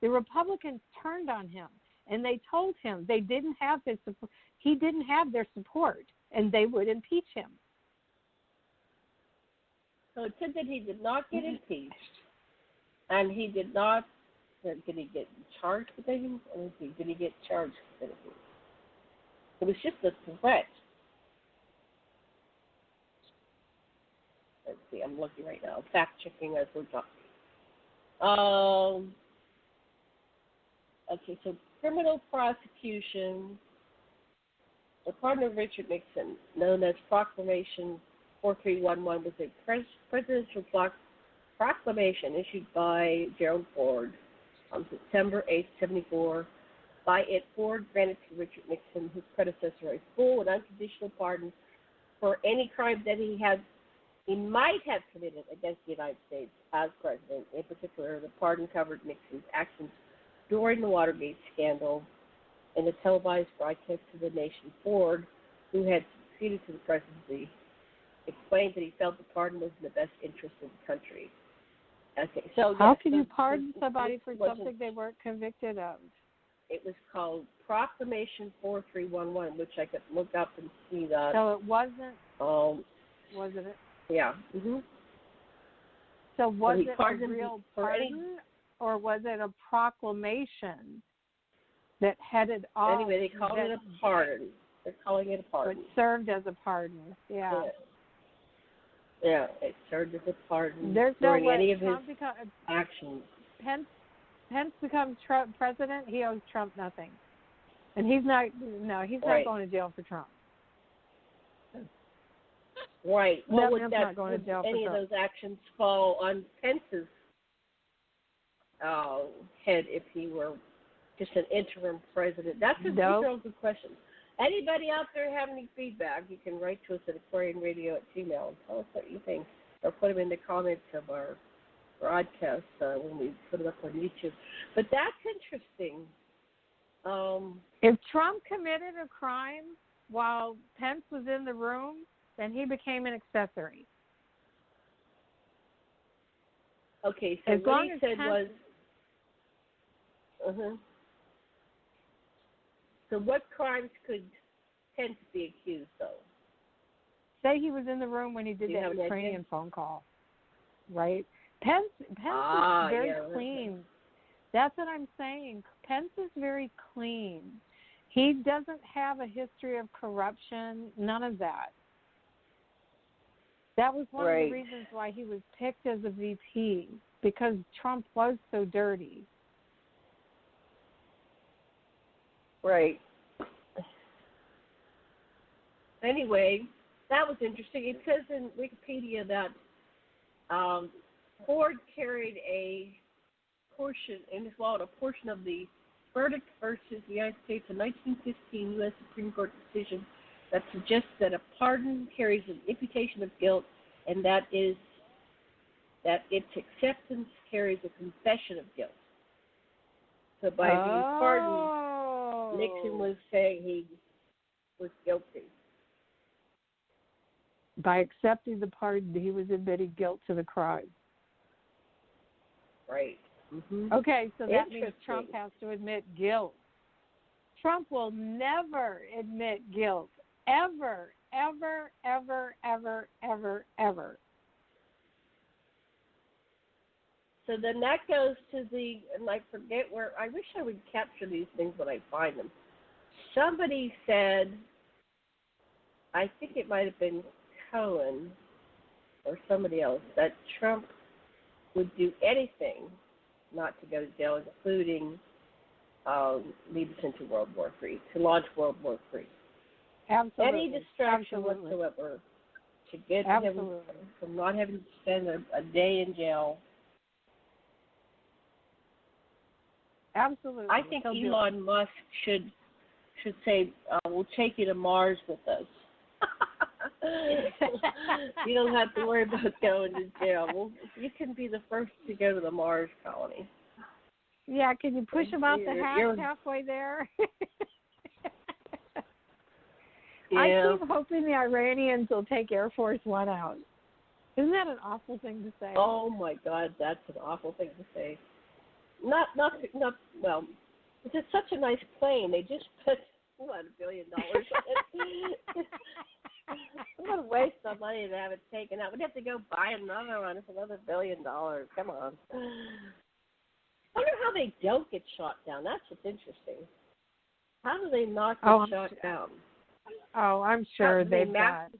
The Republicans turned on him, and they told him they didn't have his support. He didn't have their support, and they would impeach him. So it said that he did not get impeached, and he did not. Did he get charged with anything? Did he get charged with anything? It was just a threat. Let's see. I'm looking right now. Fact checking as we're talking. Okay, so criminal prosecution. The pardon of Richard Nixon, known as Proclamation 4311, was a presidential proclamation issued by Gerald Ford on September 8, 1974. By it, Ford granted to Richard Nixon, his predecessor, a full and unconditional pardon for any crime that he might have committed against the United States as president. In particular, the pardon covered Nixon's actions during the Watergate scandal and the televised broadcast to the nation. Ford, who had succeeded to the presidency, explained that he felt the pardon was in the best interest of the country. Okay, so how can you pardon somebody for something they weren't convicted of? It was called Proclamation 4311, which I could look up and see that. So it wasn't. Wasn't it? Yeah. Mm-hmm. So was it a real pardon, or was it a proclamation that headed off? Anyway, they called it a pardon. They're calling it a pardon. It served as a pardon. Yeah. Yeah, it served as a pardon. There's no way any of Trump his actions. Pence becomes Trump president. He owes Trump nothing, and he's not. No, he's not going to jail for Trump. Right. Well, would not going to jail for any Trump. of those actions fall on Pence's head if he were just an interim president? That's a real good question. Anybody out there have any feedback, you can write to us at aquarianradio@gmail.com and tell us what you think, or put them in the comments of our broadcast when we put it up on YouTube. But that's interesting. If Trump committed a crime while Pence was in the room, then he became an accessory. Okay, so what he said was... So what crimes could Pence be accused of? Say he was in the room when he did that Ukrainian phone call, right? Pence is very clean. That's what I'm saying. Pence is very clean. He doesn't have a history of corruption, none of that. That was one of the reasons why he was picked as a VP, because Trump was so dirty. Right. Anyway, that was interesting. It says in Wikipedia that Ford carried a portion in his wallet, a portion of the verdict versus the United States, a 1915 U.S. Supreme Court decision that suggests that a pardon carries an imputation of guilt, and that its acceptance carries a confession of guilt. So by being pardoned, Nixon was saying he was guilty. by accepting the pardon, he was admitting guilt to the crime. Right. Mm-hmm. Okay, so that means Trump has to admit guilt. Trump will never admit guilt. Ever, ever, ever, ever, ever, ever. So then that goes to and I forget where, I wish I would capture these things when I find them. Somebody said, I think it might have been Cohen or somebody else, that Trump would do anything not to go to jail, including lead us into World War III, to launch World War III. Absolutely. Any distraction whatsoever to get him from not having to spend a day in jail. Absolutely. I think Elon Musk should say, we'll take you to Mars with us. You don't have to worry about going to jail. You can be the first to go to the Mars colony. Yeah, can you push him out the hatch halfway there? Yeah. I keep hoping the Iranians will take Air Force One out. Isn't that an awful thing to say? Oh my God, that's an awful thing to say. Not well. It's just such a nice plane. They just put $1 billion on it. What a waste of money to have it taken out. We'd have to go buy another one for another $1 billion. Come on. I wonder how they don't get shot down. That's what's interesting. How do they not get shot down? Oh, I'm sure they've got.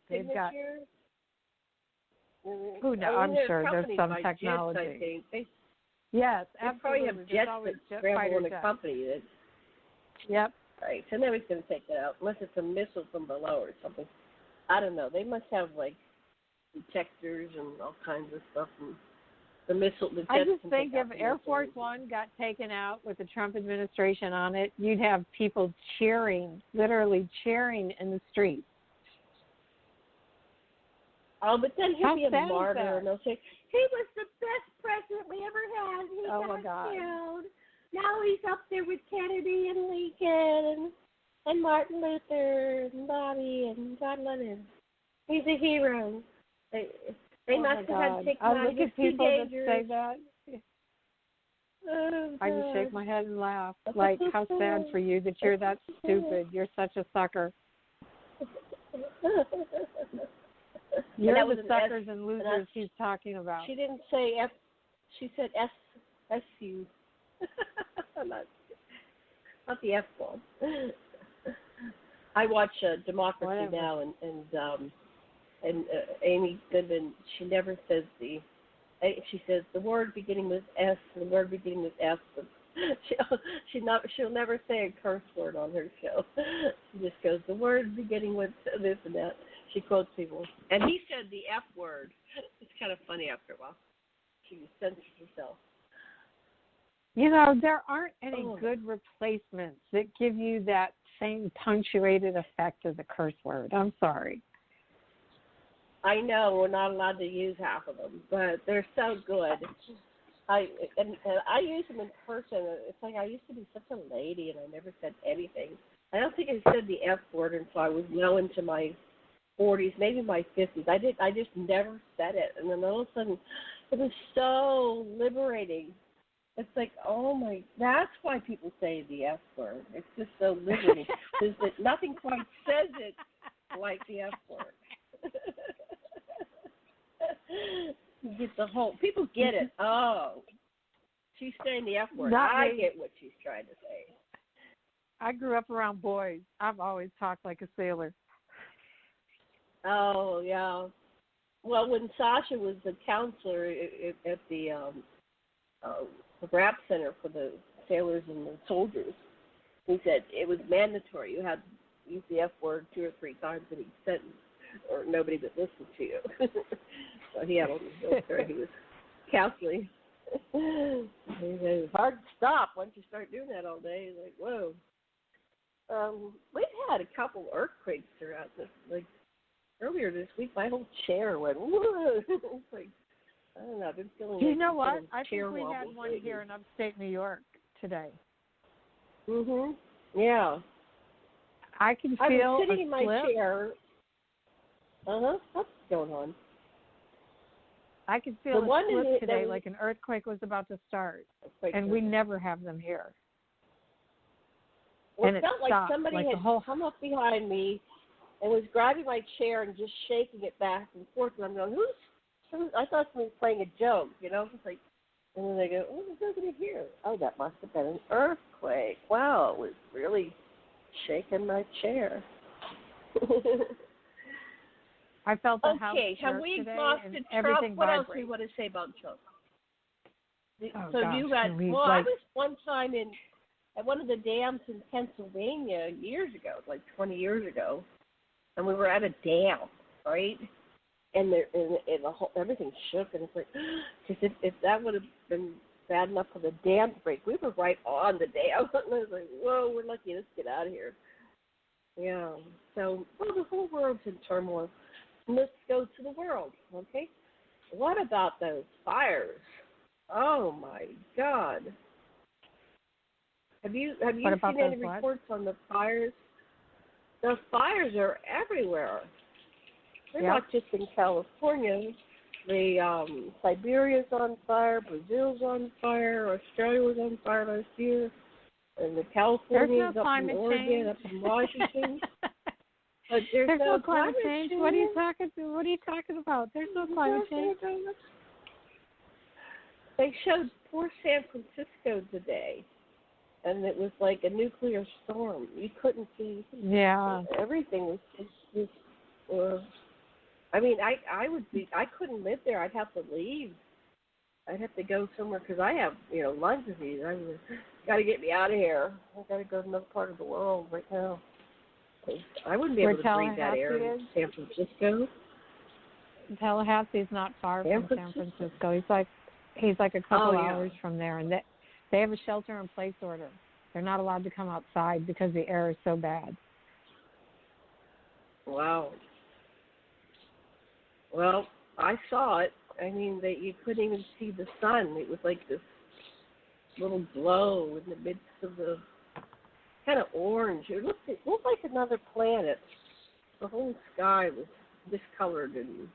Who knows? I'm sure there's some technology. Yes, absolutely. They probably have jets that scramble in a company. Yep. Right. So nobody's going to take that out unless it's a missile from below or something. I don't know. They must have like detectors and all kinds of stuff. And the jets I just think if Air Force One got taken out with the Trump administration on it, you'd have people cheering, literally cheering in the streets. Oh, but then he'll be a martyr, and they'll say, he was the best president we ever had. He got killed. Now he's up there with Kennedy and Lincoln and Martin Luther and Bobby and John Lennon. He's a hero. They must have had to take him out. Look at people that say that. I just shake my head and laugh. Like, how sad for you that you're that stupid. You're such a sucker. You're the suckers and losers he's talking about. She didn't say F. She said S-U. not the F bomb. I watch Democracy Now! and Amy Goodman. She never says she says the word beginning with S and the word beginning with F. She'll never say a curse word on her show. She just goes, the word beginning with this and that. She quotes people. And he said the F word. It's kind of funny after a while. She censors herself. You know, there aren't any good replacements that give you that same punctuated effect as a curse word. I'm sorry. I know we're not allowed to use half of them, but they're so good. I use them in person. It's like I used to be such a lady, and I never said anything. I don't think I said the F word until I was well into my 40s, maybe my 50s. I just never said it, and then all of a sudden, it was so liberating. It's like, oh my, that's why people say the F word. It's just so liberating. Is that nothing quite says it like the F word. You get the whole, people get it. Oh, she's saying the F word. I get what she's trying to say. I grew up around boys. I've always talked like a sailor. Oh, yeah. Well, when Sasha was the counselor at the rap center for the sailors and the soldiers, he said it was mandatory. You had to use the F word 2 or 3 times in each sentence, or nobody would listen to you. So he had all the military. He was counseling. He said, it's hard to stop once you start doing that all day. He's like, whoa. We've had a couple earthquakes throughout this. Like earlier this week, my whole chair went, whoa. It's like, I don't know. I've been feeling. You know what? I think we had one here in upstate New York today. Mhm. Yeah. I can feel I'm sitting in my chair. That's going on. I could feel a slip today, like an earthquake was about to start, and we never have them here. Well, and it felt like stopped, somebody like had come up behind me and was grabbing my chair and just shaking it back and forth. And I'm going, who's? I thought somebody was playing a joke, you know? It's like, and then they go, oh, there's nobody here. Oh, that must have been an earthquake. Wow, it was really shaking my chair. I felt the house have we today exhausted and Trump? everything What vibrates. else do you want to say about Trump? Oh, I was one time at one of the dams in Pennsylvania years ago, like 20 years ago, and we were at a dam, right? And everything shook, and it's like, because if that would have been bad enough for the dam to break, we were right on the dam. And I was like, whoa, we're lucky. Let's get out of here. Yeah. So, the whole world's in turmoil. Let's go to the world, okay? What about those fires? Oh my God! Have you seen any reports on the fires? The fires are everywhere. They're not just in California. Siberia's on fire. Brazil's on fire. Australia was on fire last year. And the California's up in Oregon, up in Washington. But there's no climate change. What are you talking about? There's no climate change. They showed poor San Francisco today, and it was like a nuclear storm. You couldn't see. Yeah. Everything was just I mean, I couldn't live there. I'd have to leave. I'd have to go somewhere because I have, lung disease. I was got to get me out of here. I got to go to another part of the world right now. I wouldn't be able to breathe that air in San Francisco. Tallahassee's not far from San Francisco. He's like a couple hours from there, and they have a shelter-in-place order. They're not allowed to come outside because the air is so bad. Wow. Well, I saw it. I mean, you couldn't even see the sun. It was like this little glow in the midst of the kind of orange. It looked like another planet. The whole sky was discolored and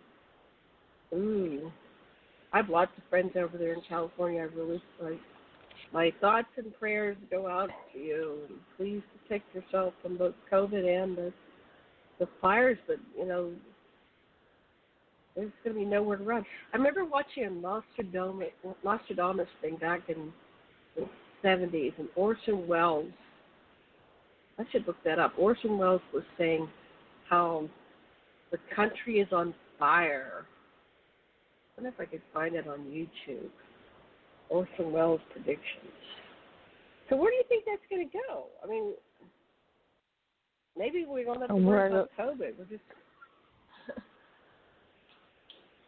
I have lots of friends over there in California. I really my thoughts and prayers go out to you. And please protect yourself from both COVID and the fires. But there's going to be nowhere to run. I remember watching a Nostradamus thing back in the 70s, and Orson Welles. I should look that up. Orson Welles was saying how the country is on fire. I wonder if I could find it on YouTube. Orson Welles predictions. So where do you think that's going to go? I mean, maybe we don't have to worry about COVID. We're just...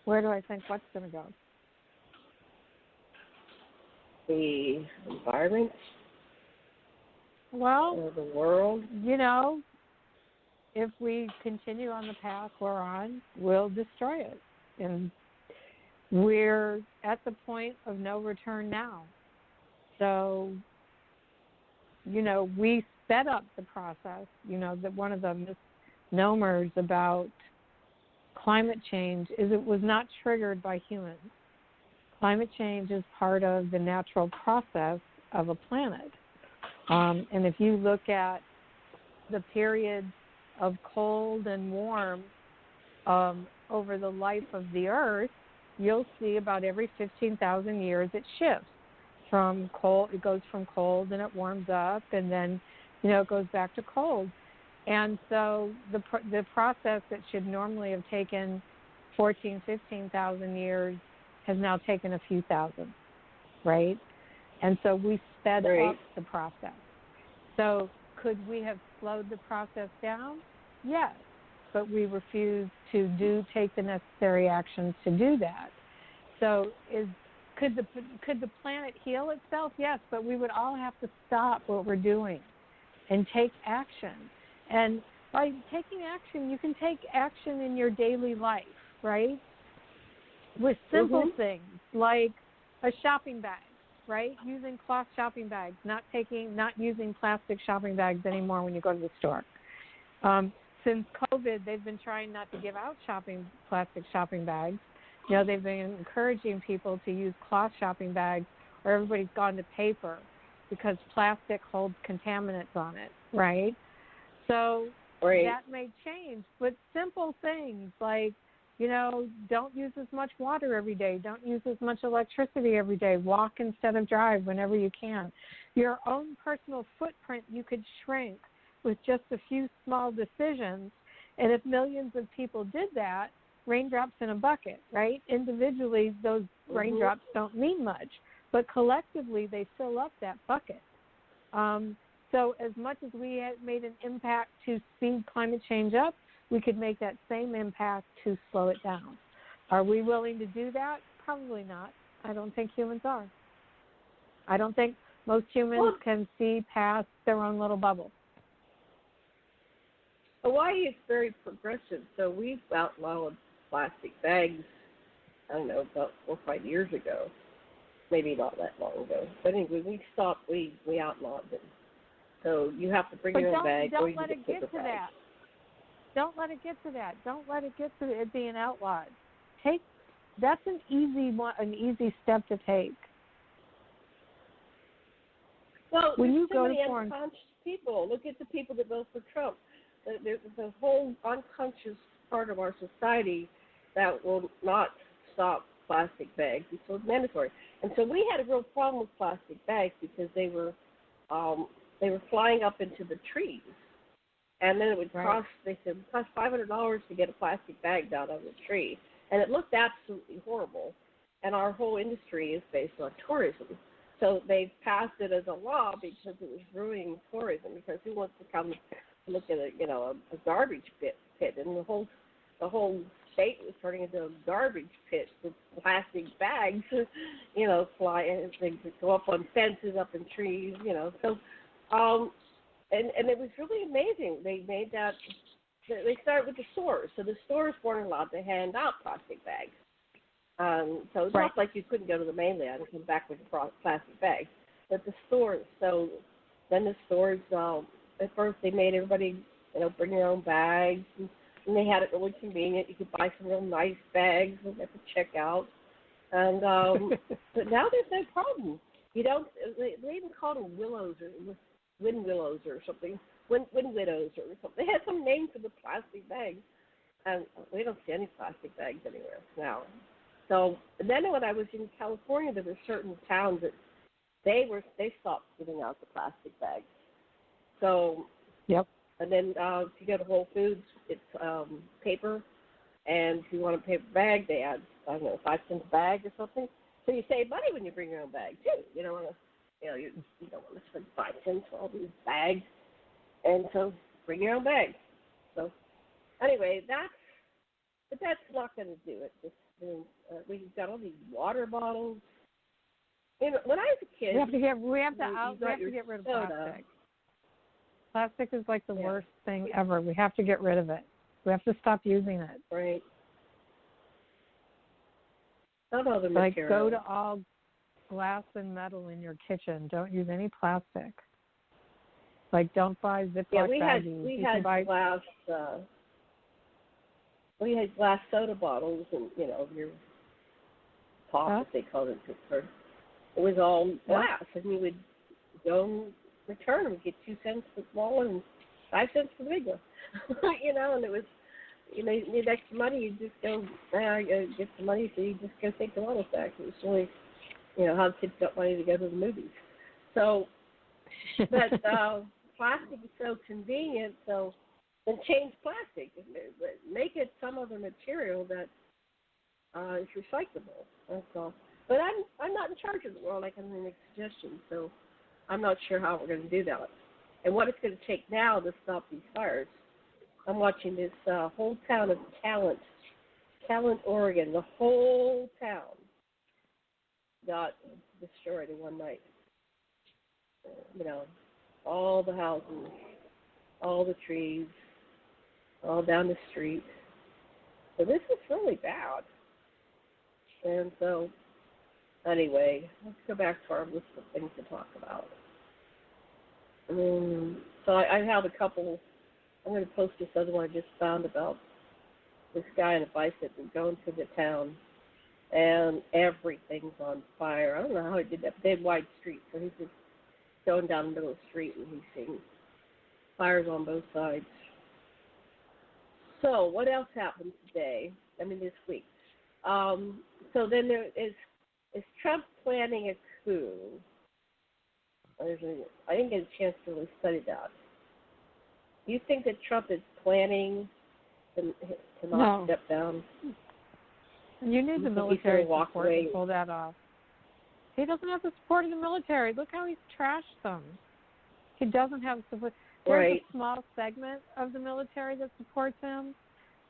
Where do I think what's going to go? The environment? Well, the world? If we continue on the path we're on, we'll destroy it. And we're at the point of no return now. So, we sped up the process. That one of the misnomers about climate change is it was not triggered by humans. Climate change is part of the natural process of a planet. And if you look at the periods of cold and warm over the life of the Earth, you'll see about every 15,000 years it shifts from cold. It goes from cold and it warms up, and then, it goes back to cold. And so the process that should normally have taken 15,000 years has now taken a few thousand, right? And so we sped up the process. So could we have slowed the process down? Yes, but we refused to take the necessary actions to do that. So could the planet heal itself? Yes, but we would all have to stop what we're doing and take action. And by taking action, you can take action in your daily life, right? With simple things like a shopping bag, right? Using cloth shopping bags, not using plastic shopping bags anymore when you go to the store. since COVID, they've been trying not to give out plastic shopping bags. They've been encouraging people to use cloth shopping bags, or everybody's gone to paper because plastic holds contaminants on it, right? So that may change, but simple things like, don't use as much water every day. Don't use as much electricity every day. Walk instead of drive whenever you can. Your own personal footprint you could shrink with just a few small decisions. And if millions of people did that, raindrops in a bucket, right? Individually, those raindrops don't mean much, but collectively they fill up that bucket. So as much as we have made an impact to speed climate change up, we could make that same impact to slow it down. Are we willing to do that? Probably not. I don't think humans are. I don't think most humans can see past their own little bubble. Hawaii is very progressive, so we've outlawed plastic bags, I don't know, about 4 or 5 years ago. Maybe not that long ago. But anyway, we outlawed them. So you have to bring your own bag. Don't let it get to that. Don't let it get to that. Don't let it get to it being outlawed. That's an easy step to take. Well, when you so go many to foreign unconscious people. Look at the people that vote for Trump. The whole unconscious part of our society that will not stop plastic bags. So it's mandatory. And so we had a real problem with plastic bags because they were flying up into the trees. And then it would cost, they said, it would cost $500 to get a plastic bag down on the tree. And it looked absolutely horrible. And our whole industry is based on tourism. So they passed it as a law because it was ruining tourism. Because who wants to come look at a garbage pit? And the whole state was turning into a garbage pit with plastic bags, flying. They go up on fences, up in trees, So, and it was really amazing. They made that. They started with the stores, so the stores weren't allowed to hand out plastic bags. So it's not like you couldn't go to the mainland and come back with plastic bags, but the stores. So then the stores, at first they made everybody, bring your own bags, and they had it really convenient. You could buy some real nice bags at the checkout, and but now there's no problem. You don't. They even called them willows or wind willows or something, wind widows or something. They had some name for the plastic bags, and we don't see any plastic bags anywhere now. So then when I was in California, there were certain towns that they stopped giving out the plastic bags. So and then if you go to Whole Foods, it's paper, and if you want a paper bag, they add 5 cents a bag or something. So you save money when you bring your own bag too. You don't want to. You don't want to spend 5 cents for all these bags, and so bring your own bag. So anyway, that's not going to do it. We've got all these water bottles. When I was a kid, we have to get rid of plastic. Plastic is like the worst thing ever. We have to get rid of it. We have to stop using it. Right. Not other materials. Like go to all glass and metal in your kitchen. Don't use any plastic. Like don't buy Ziploc baggies. We had glass. We had glass soda bottles, and your pop, as they called it, it was all glass, and you would go and return them, get 2 cents for the small one and 5 cents for the big one. And it was, you need extra money, you just go, get some money, so you just go take the bottles back. It was really, how the kids got money to go to the movies. So, but plastic is so convenient, so then change plastic. Make it some other material that is recyclable. That's all. But I'm not in charge of the world. I can only make suggestions, so I'm not sure how we're going to do that. And what it's going to take now to stop these fires. I'm watching this whole town of Talent, Oregon. The whole town got destroyed in one night. All the houses, all the trees, all down the street. So this is really bad. And so, anyway, let's go back to our list of things to talk about. So I have a couple I'm going to post this other one I just found about this guy in a bicycle going through the town, and everything's on fire. I don't know how he did that. They had wide streets, so he's just going down the middle of the street, and he's seeing fires on both sides. So what else happened today? This week. So then there is Trump planning a coup? I didn't get a chance to really study that. Do you think that Trump is planning to not step down? You need the military support to pull that off. He doesn't have the support of the military. Look how he's trashed them. He doesn't have support. There's a small segment of the military that supports him,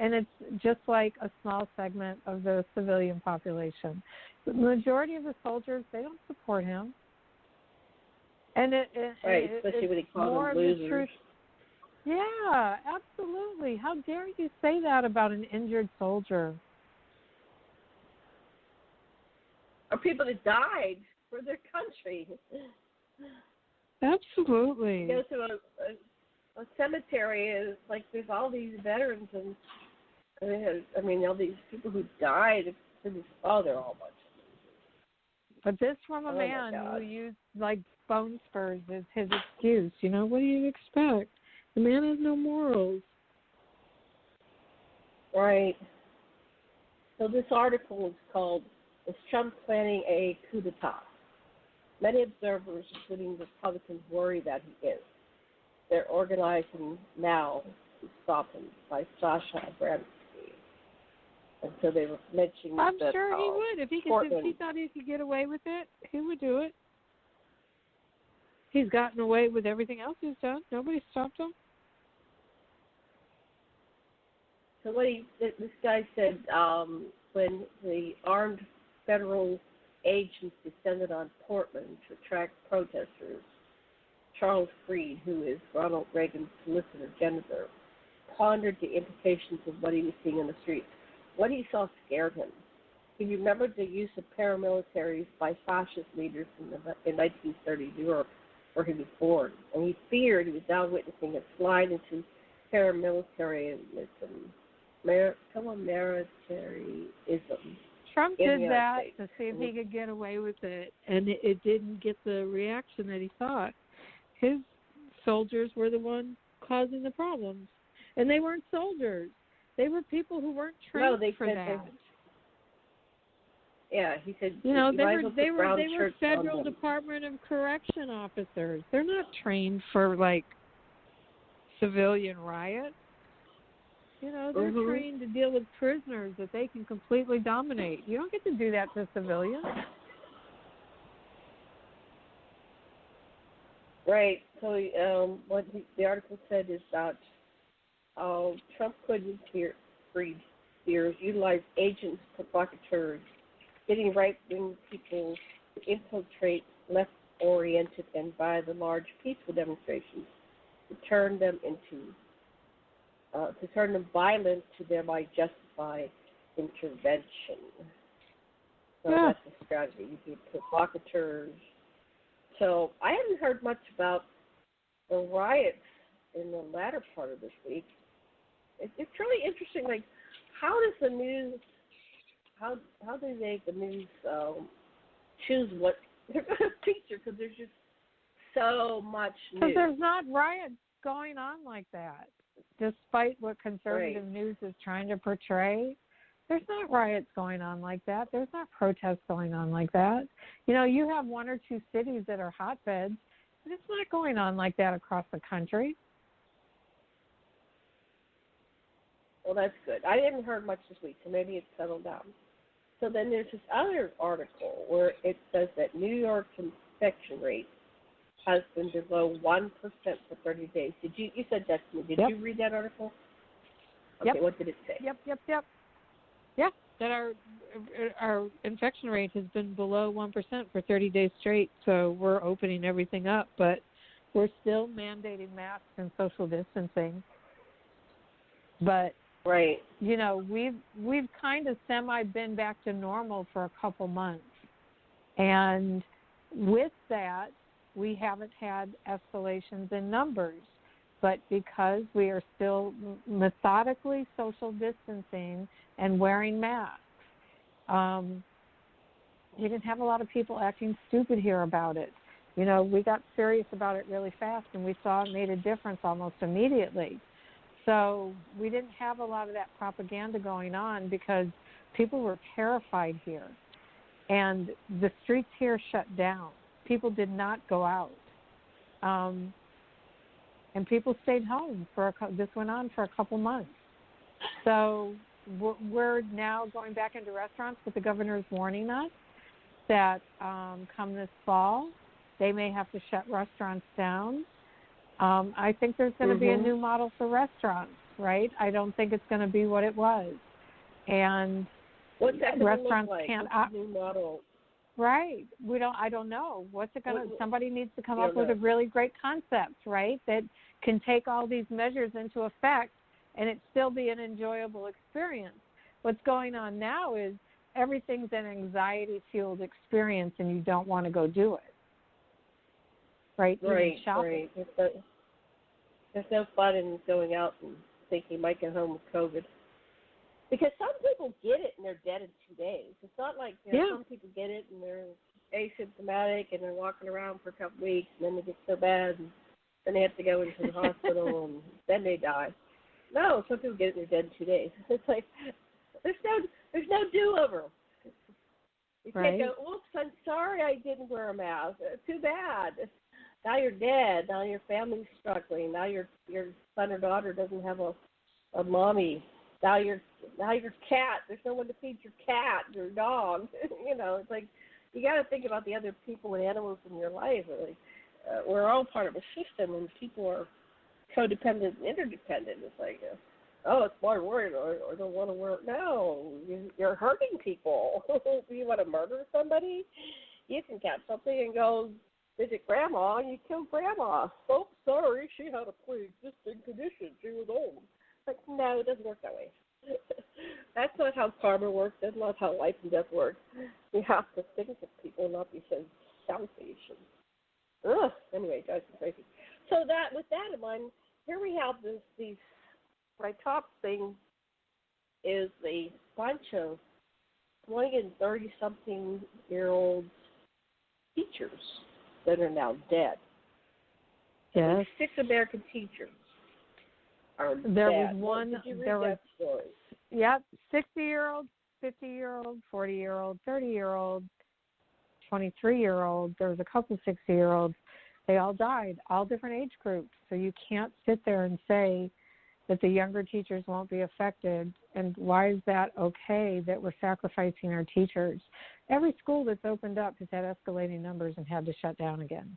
and it's just like a small segment of the civilian population. The majority of the soldiers, they don't support him. And especially when he calls them losers. Yeah, absolutely. How dare you say that about an injured soldier? Or people that died for their country. Absolutely. You go to a cemetery, and it's like there's all these veterans, and all these people who died. They're all much. But this from a man who used bone spurs as his excuse. What do you expect? The man has no morals. Right. So this article is called, "Is Trump Planning a Coup d'etat?" Many observers, including Republicans, worry that he is. They're organizing now to stop him, by Sasha Abramsky. And so they were mentioning I'm sure he would. If he thought he could get away with it, he would do it. He's gotten away with everything else he's done. Nobody stopped him. So this guy said when the armed federal agents descended on Portland to attract protesters, Charles Freed, who is Ronald Reagan's solicitor general, pondered the implications of what he was seeing in the streets. What he saw scared him. He remembered the use of paramilitaries by fascist leaders in 1930 Europe, where he was born, and he feared he was now witnessing a slide into paramilitarism. Trump did that to see if he could get away with it, and it didn't get the reaction that he thought. His soldiers were the ones causing the problems, and they weren't soldiers. They were people who weren't trained for that. He said. They were Federal Department of Correction officers. They're not trained for civilian riots. They're trained to deal with prisoners that they can completely dominate. You don't get to do that to civilians. Right. So what the article said is that Trump couldn't fears utilize agents, provocateurs, getting right-wing people to infiltrate left-oriented and by the large peaceful demonstrations to turn them violent to thereby justify intervention. So that's the strategy. You do provocateurs. So I haven't heard much about the riots in the latter part of this week. It's really interesting. How does the news? How do the news choose what they're going to feature? Because there's just so much news. Because there's not riots going on like that. Despite what conservative news is trying to portray, there's not riots going on like that. There's not protests going on like that. You have one or two cities that are hotbeds, but it's not going on like that across the country. Well, that's good. I haven't heard much this week, so maybe it's settled down. So then there's this other article where it says that New York's infection rate has been below 1% for 30 days. You said that to me. Did you read that article? Okay, what did it say? Yep. Yeah, that our infection rate has been below 1% for 30 days straight, so we're opening everything up, but we're still mandating masks and social distancing. But we've kind of been back to normal for a couple months, and with that, we haven't had escalations in numbers. but because we are still methodically social distancing and wearing masks, we didn't have a lot of people acting stupid here about it. You know, we got serious about it really fast, and we saw it made a difference almost immediately. So we didn't have a lot of that propaganda going on because people were terrified here. And the streets here shut down. People did not go out. And people stayed home this went on for a couple months. So we're now going back into restaurants, but the governor is warning us that come this fall, they may have to shut restaurants down. I think there's going to be a new model for restaurants, right? I don't think it's going to be what it was. And what's that going to restaurants look like? can't What's the new model? Right. I don't know. What's it going to, somebody needs to come up with a really great concept, right, that can take all these measures into effect and it still be an enjoyable experience. What's going on now is everything's an anxiety-fueled experience and you don't want to go do it. Right? Right, shopping. right. There's no fun in going out and thinking you might get home with COVID. Because some people get it and they're dead in 2 days. It's not like some people get it and they're asymptomatic and they're walking around for a couple weeks and then they get so bad and then they have to go into the hospital and then they die. No, some people get it and they're dead in 2 days. It's like there's no do-over. You can't go, oops, I'm sorry I didn't wear a mask. Too bad. Now you're dead. Now your family's struggling. Now your son or daughter doesn't have a mommy. Now your cat, there's no one to feed your cat, your dog. You know, it's like you got to think about the other people and animals in your life. Like, we're all part of a system, and people are codependent and interdependent. It's like, it's my word, or don't want to work. No, you're hurting people. Do you want to murder somebody? You can catch something and go visit grandma, and you kill grandma. Oh, sorry, she had a pre-existing condition. She was old. Like, no, it doesn't work that way. That's not how karma works. That's not how life and death works. You have to think of people and not be so selfish. Anyway, it drives me crazy. So with that in mind, here we have these. My top thing is a bunch of 20 and 30-something-year-old teachers that are now dead. Yes. 6 American teachers. There was one. Did you read there that was. Story? Yep, 60-year-old, 50-year-old, 40-year-old, 30-year-old, 23-year-old. There was a couple 60-year-olds. They all died, all different age groups. So you can't sit there and say that the younger teachers won't be affected. And why is that okay that we're sacrificing our teachers? Every school that's opened up has had escalating numbers and had to shut down again.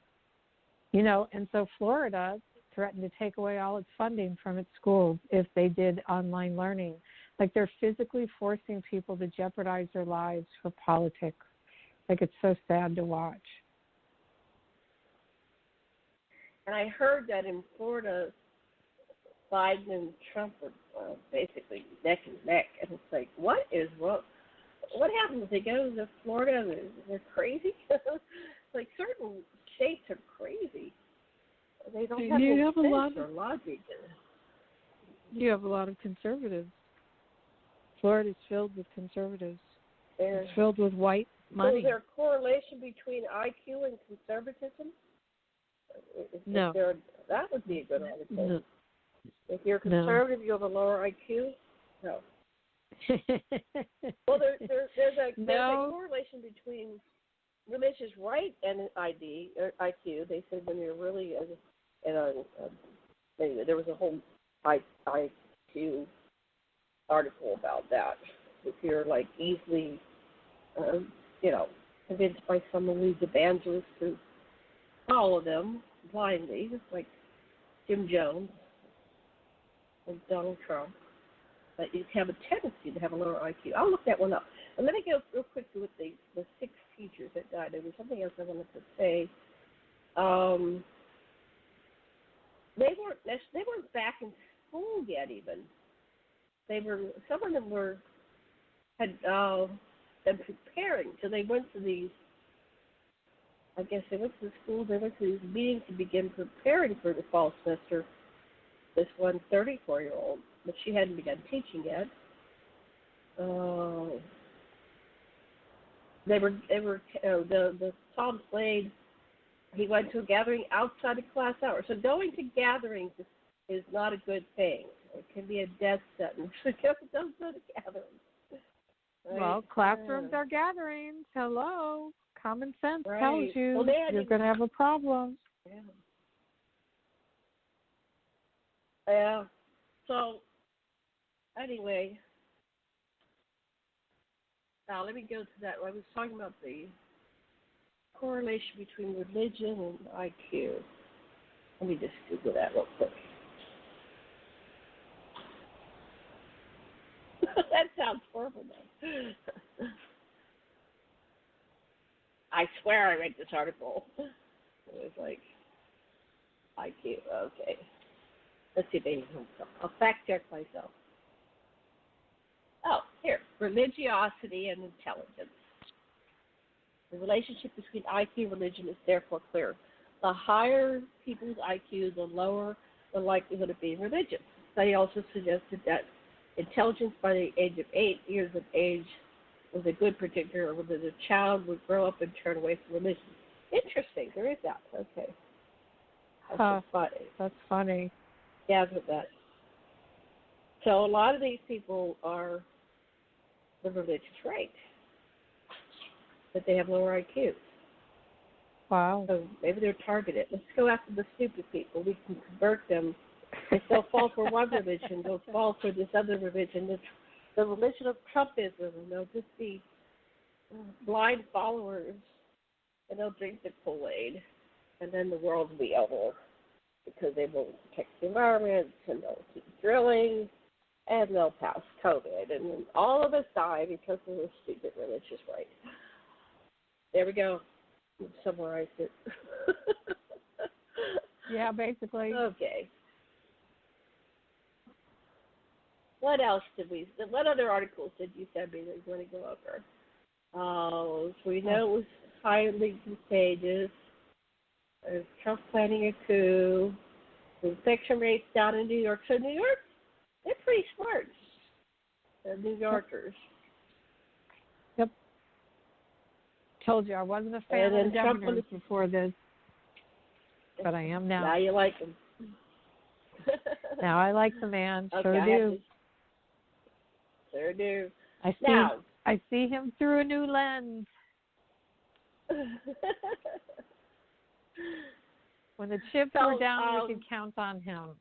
You know, and so Florida threatened to take away all its funding from its schools if they did online learning. Like, they're physically forcing people to jeopardize their lives for politics. Like, it's so sad to watch. And I heard that in Florida, Biden and Trump are basically neck and neck. And it's like, what is wrong? What happens? They go to Florida and they're crazy? Like, certain states are crazy. They don't have any sense or logic. You have a lot of conservatives. Florida's filled with conservatives. It's filled with white money. So is there a correlation between IQ and conservatism? No. That would be a good article. No. If you're conservative, you have a lower IQ? No. Well, there's a correlation between religious right and IQ. They said when you're really anyway, there was a whole IQ article about that. If you're like easily, convinced by someone who's evangelist to follow them blindly, just like Jim Jones and Donald Trump, but you have a tendency to have a lower IQ. I'll look that one up. And let me go real quickly with the 6 teachers that died. There was something else I wanted to say. They weren't back in school yet. Even some of them had been preparing. So they went to these. I guess they went to the school. They went to these meetings to begin preparing for the fall semester. this one 34-year-old, but she hadn't begun teaching yet. The Tom Slade, he went to a gathering outside of class hours. So going to gatherings is not a good thing. It can be a death sentence. Don't go to gatherings. Right? Well, classrooms are gatherings. Hello. Common sense right. tells you you're going to have a problem. Yeah. Yeah. So, anyway, now let me go to that. I was talking about the correlation between religion and IQ. Let me just Google that real quick. That sounds horrible, though. I swear I read this article. It was like, IQ, okay. Let's see if they can come. I'll fact check myself. Oh, here. Religiosity and intelligence. The relationship between IQ and religion is therefore clear. The higher people's IQ, the lower the likelihood of being religious. The study also suggested that intelligence by the age of 8 years of age was a good predictor of whether the child would grow up and turn away from religion. Interesting. There is that. Okay. That's funny. That's funny. Gather that. So a lot of these people are the religious right, but they have lower IQs. Wow. So maybe they're targeted. Let's go after the stupid people. We can convert them. If they'll fall for one religion, they'll fall for this other religion, the religion of Trumpism, and they'll just be blind followers, and they'll drink the Kool-Aid, and then the world will be over because they won't protect the environment, and they'll keep drilling, and they'll pass COVID, and then all of us die because of the stupid religious right. There we go. Summarized it. Yeah, basically. Okay. What else what other articles did you send me that you want to go over? So we know it was highly contagious. There's Trump planning a coup. The infection rates down in New York. So New York, they're pretty smart. The New Yorkers. Yep. Told you I wasn't a fan of the governors before this, but I am now. Now you like him. Now I like the man. Okay, Sure do. Sure do. I see him through a new lens. When the chips were down, we could count on him.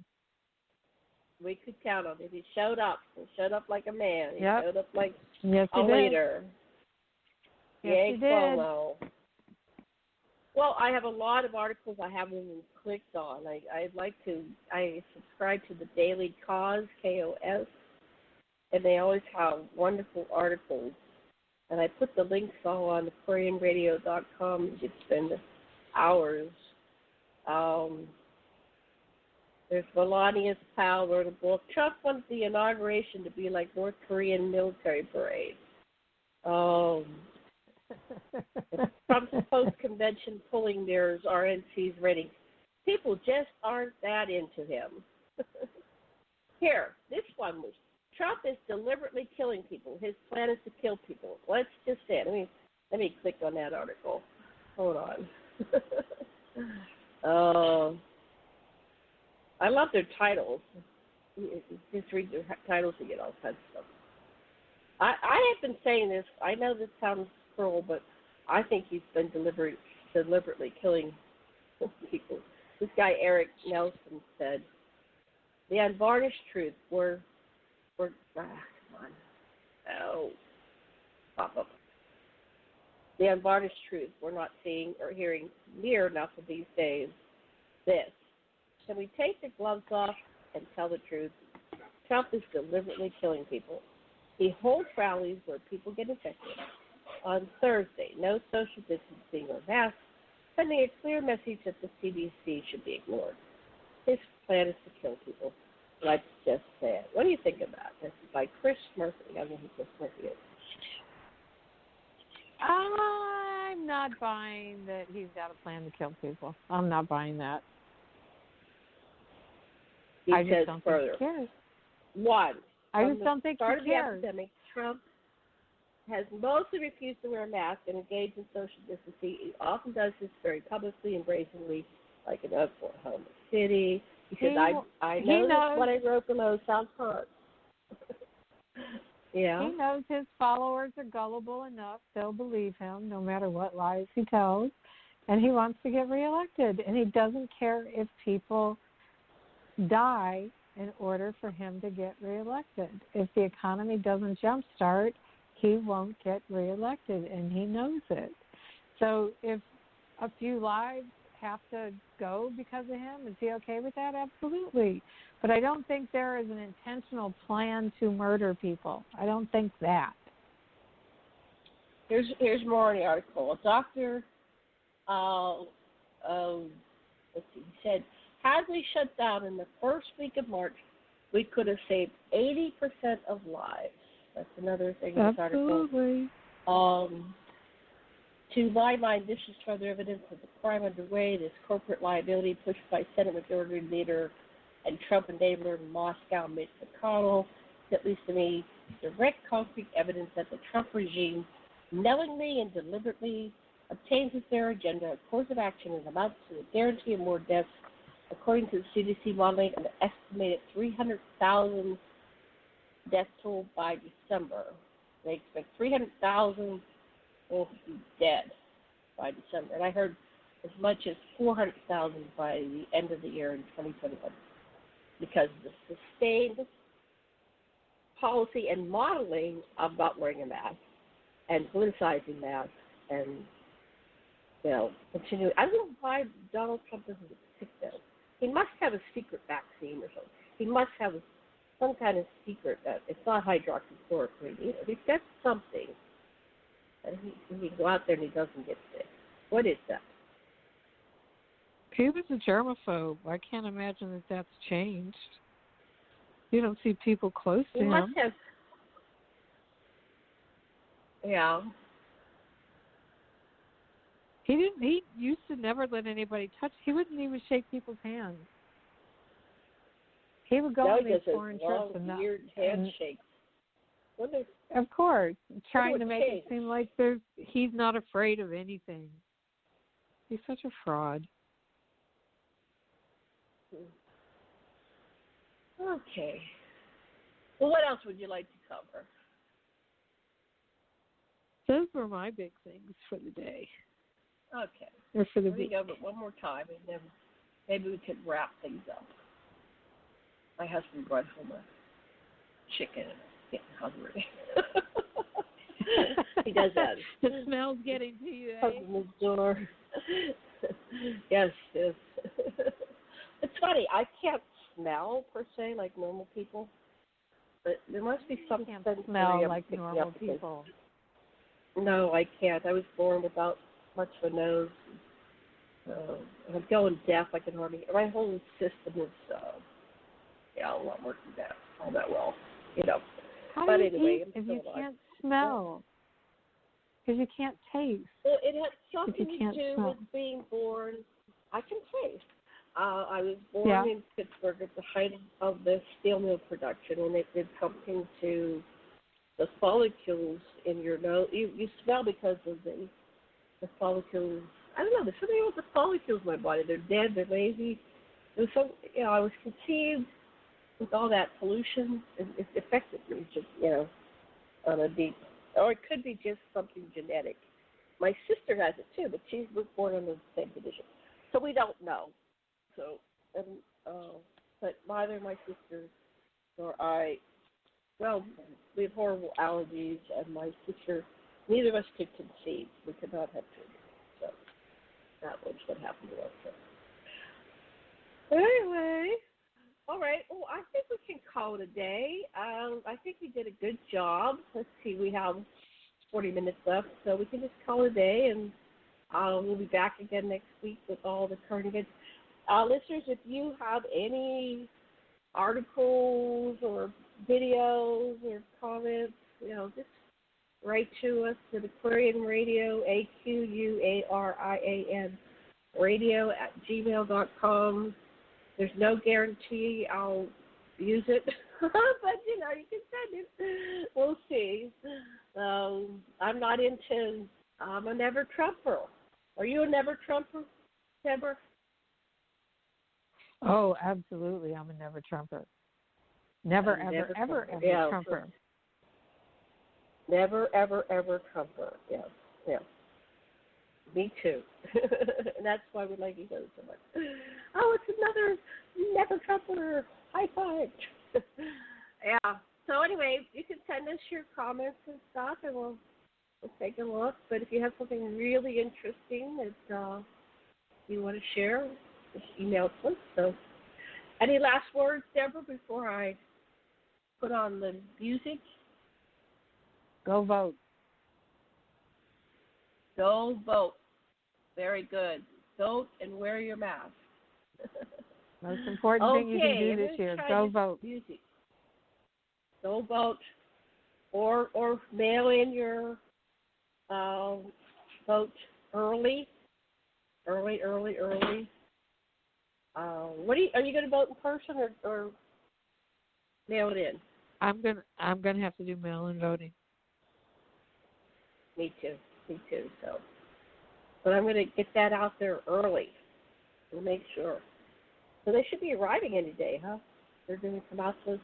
We could count on him. He showed up. He showed up like a man. He showed up like a leader. Yes, he did. Cuomo. Well, I have a lot of articles I haven't even clicked on. I subscribe to the Daily Cause, KOS, and they always have wonderful articles. And I put the links all on AquarianRadio.com. You could spend hours. There's Melania's pal wrote a book. Trump wants the inauguration to be like North Korean military parade. Trump's post-convention polling mirrors RNC's ratings. People just aren't that into him. Here, this one was, Trump is deliberately killing people. His plan is to kill people. Let's just say it. Let me click on that article. Hold on. I love their titles. Just read their titles to get all kinds of stuff. I have been saying this. I know this sounds cruel, but I think he's been deliberately killing people. This guy, Eric Nelson, said, the unvarnished truth, come on. Oh, pop up. The unvarnished truth we're not seeing or hearing near enough of these days. This. Can we take the gloves off and tell the truth? Trump is deliberately killing people. He holds rallies where people get infected. On Thursday, no social distancing or masks, sending a clear message that the CDC should be ignored. His plan is to kill people. Let's just say it. What do you think of that? This is by Chris Murphy. I don't know who Chris Murphy is. I'm not buying that he's got a plan to kill people. I'm not buying that. He I just says don't further. think he cares. One, I from just the don't think start he of the cares. epidemic, Trump has mostly refused to wear a mask and engage in social distancing. He often does this very publicly and brazenly, like in Oklahoma City. He says, I know that what I wrote below sounds hard. Yeah. He knows his followers are gullible enough. They'll believe him no matter what lies he tells. And he wants to get reelected. And he doesn't care if people die in order for him to get reelected. If the economy doesn't jumpstart, he won't get reelected, and he knows it. So if a few lives have to go because of him, is he okay with that? Absolutely. But I don't think there is an intentional plan to murder people. I don't think that. Here's more in the article. A doctor, let's see, he said, had we shut down in the first week of March, we could have saved 80% of lives. That's another thing in this article. Absolutely. To my mind, this is further evidence of the crime underway, this corporate liability pushed by Senate Majority Leader and Trump enabler in Moscow, Mitch McConnell, at least to me, direct concrete evidence that the Trump regime knowingly and deliberately obtains as their agenda a course of action that amounts to the guarantee of more deaths. According to the CDC modeling, an estimated 300,000 death toll by December. They expect 300,000 will be dead by December. And I heard as much as 400,000 by the end of the year in 2021 because of the sustained policy and modeling of not wearing a mask and politicizing masks and, continuing. I don't know why Donald Trump doesn't pick them. He must have a secret vaccine or something. He must have some kind of secret that it's not hydroxychloroquine either. He's got something that he can go out there and he doesn't get sick. What is that? He was a germaphobe. I can't imagine that that's changed. You don't see people close to him. He must have. Yeah. He used to never let anybody touch. He wouldn't even shake people's hands. He would go on these foreign trips and weird handshakes. Of course, trying to make it seem like he's not afraid of anything. He's such a fraud. Okay. Well, what else would you like to cover? Those were my big things for the day. Okay. Or for the week. Go over it one more time, and then maybe we could wrap things up. My husband brought home a chicken, and I'm getting hungry. He does that. The smell's getting to you, eh? Opens his door. Yes. It's funny. I can't smell, per se, like normal people. But there must be some can't sensory smell I'm like picking normal up people. No, I can't. I was born without much of a nose. I'm going deaf. I can hardly. My whole system is, I'm not working all that well, How but do you anyway, eat if you can't smell? Because you can't taste. Well, it had something to do smell. with being born. I can taste. I was born in Pittsburgh at the height of the steel mill production, and they did something to the follicles in your nose. You smell because of the follicles. I don't know. There's something with the follicles in my body. They're dead. They're lazy. There's some. I was conceived with all that pollution. It affected me just, on a deep. Or it could be just something genetic. My sister has it too, but she was born under the same condition. So we don't know. So, but neither my sister nor I, we have horrible allergies, and my sister, neither of us could conceive. We could not have children. So that was what happened to us. So. Anyway, all right. Well, I think we can call it a day. I think we did a good job. Let's see, we have 40 minutes left, so we can just call it a day, and we'll be back again next week with all the current events. Listeners, if you have any articles or videos or comments, just write to us at Aquarian Radio, AQUARIAN radio @gmail.com. There's no guarantee I'll use it, but you know, you can send it. We'll see. I'm not into. I'm a never Trumper. Are you a never Trumper, Deborah? Oh, absolutely. I'm a never Trumper. Never, ever Trumper. Never, ever Trumper. Yes, yes. Me too. And that's why we like each other so much. Oh, it's another never Trumper. High five. Yeah. So anyway, you can send us your comments and stuff, and we'll take a look. But if you have something really interesting that you want to share, just email it to us. So, any last words, Deborah, before I put on the music? Go vote. Go vote. Very good. Vote and wear your mask. Most important thing you can do this year. Go vote. Music. Go vote, or mail in your vote early. What are you going to vote in person or mail it in? I'm gonna have to do mail-in voting. Me too. So, but I'm going to get that out there early to make sure. So they should be arriving any day, huh? They're going to come out to us,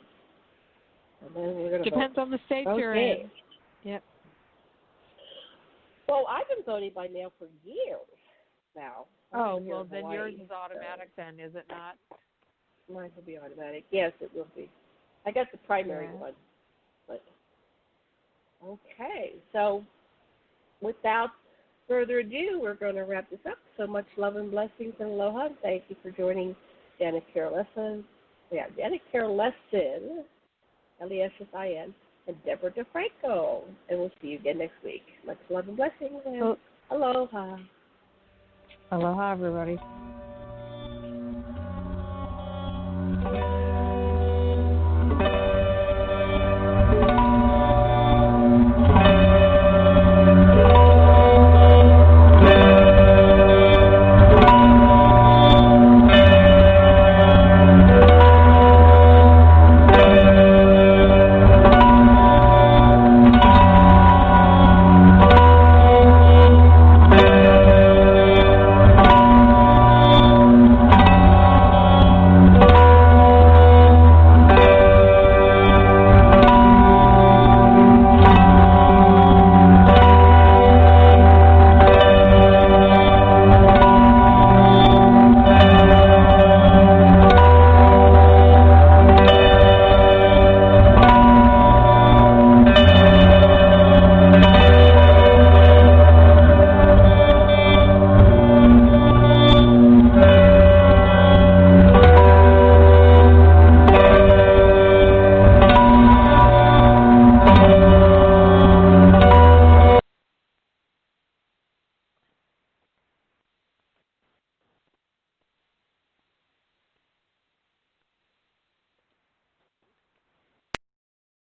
and then we're going to Depends vote. on the state you're in. Yep. Well, I've been voting by mail for years now. Oh, well, then yours is automatic then, is it not? Mine will be automatic. Yes, it will be. I got the primary one. But okay, so without further ado, we're going to wrap this up. So much love and blessings and aloha. Thank you for joining Janet Carol Lessin. Yeah, Janet Carol Lessin, Lessin, and Debra DeFranco. And we'll see you again next week. Much love and blessings and aloha. Aloha, everybody.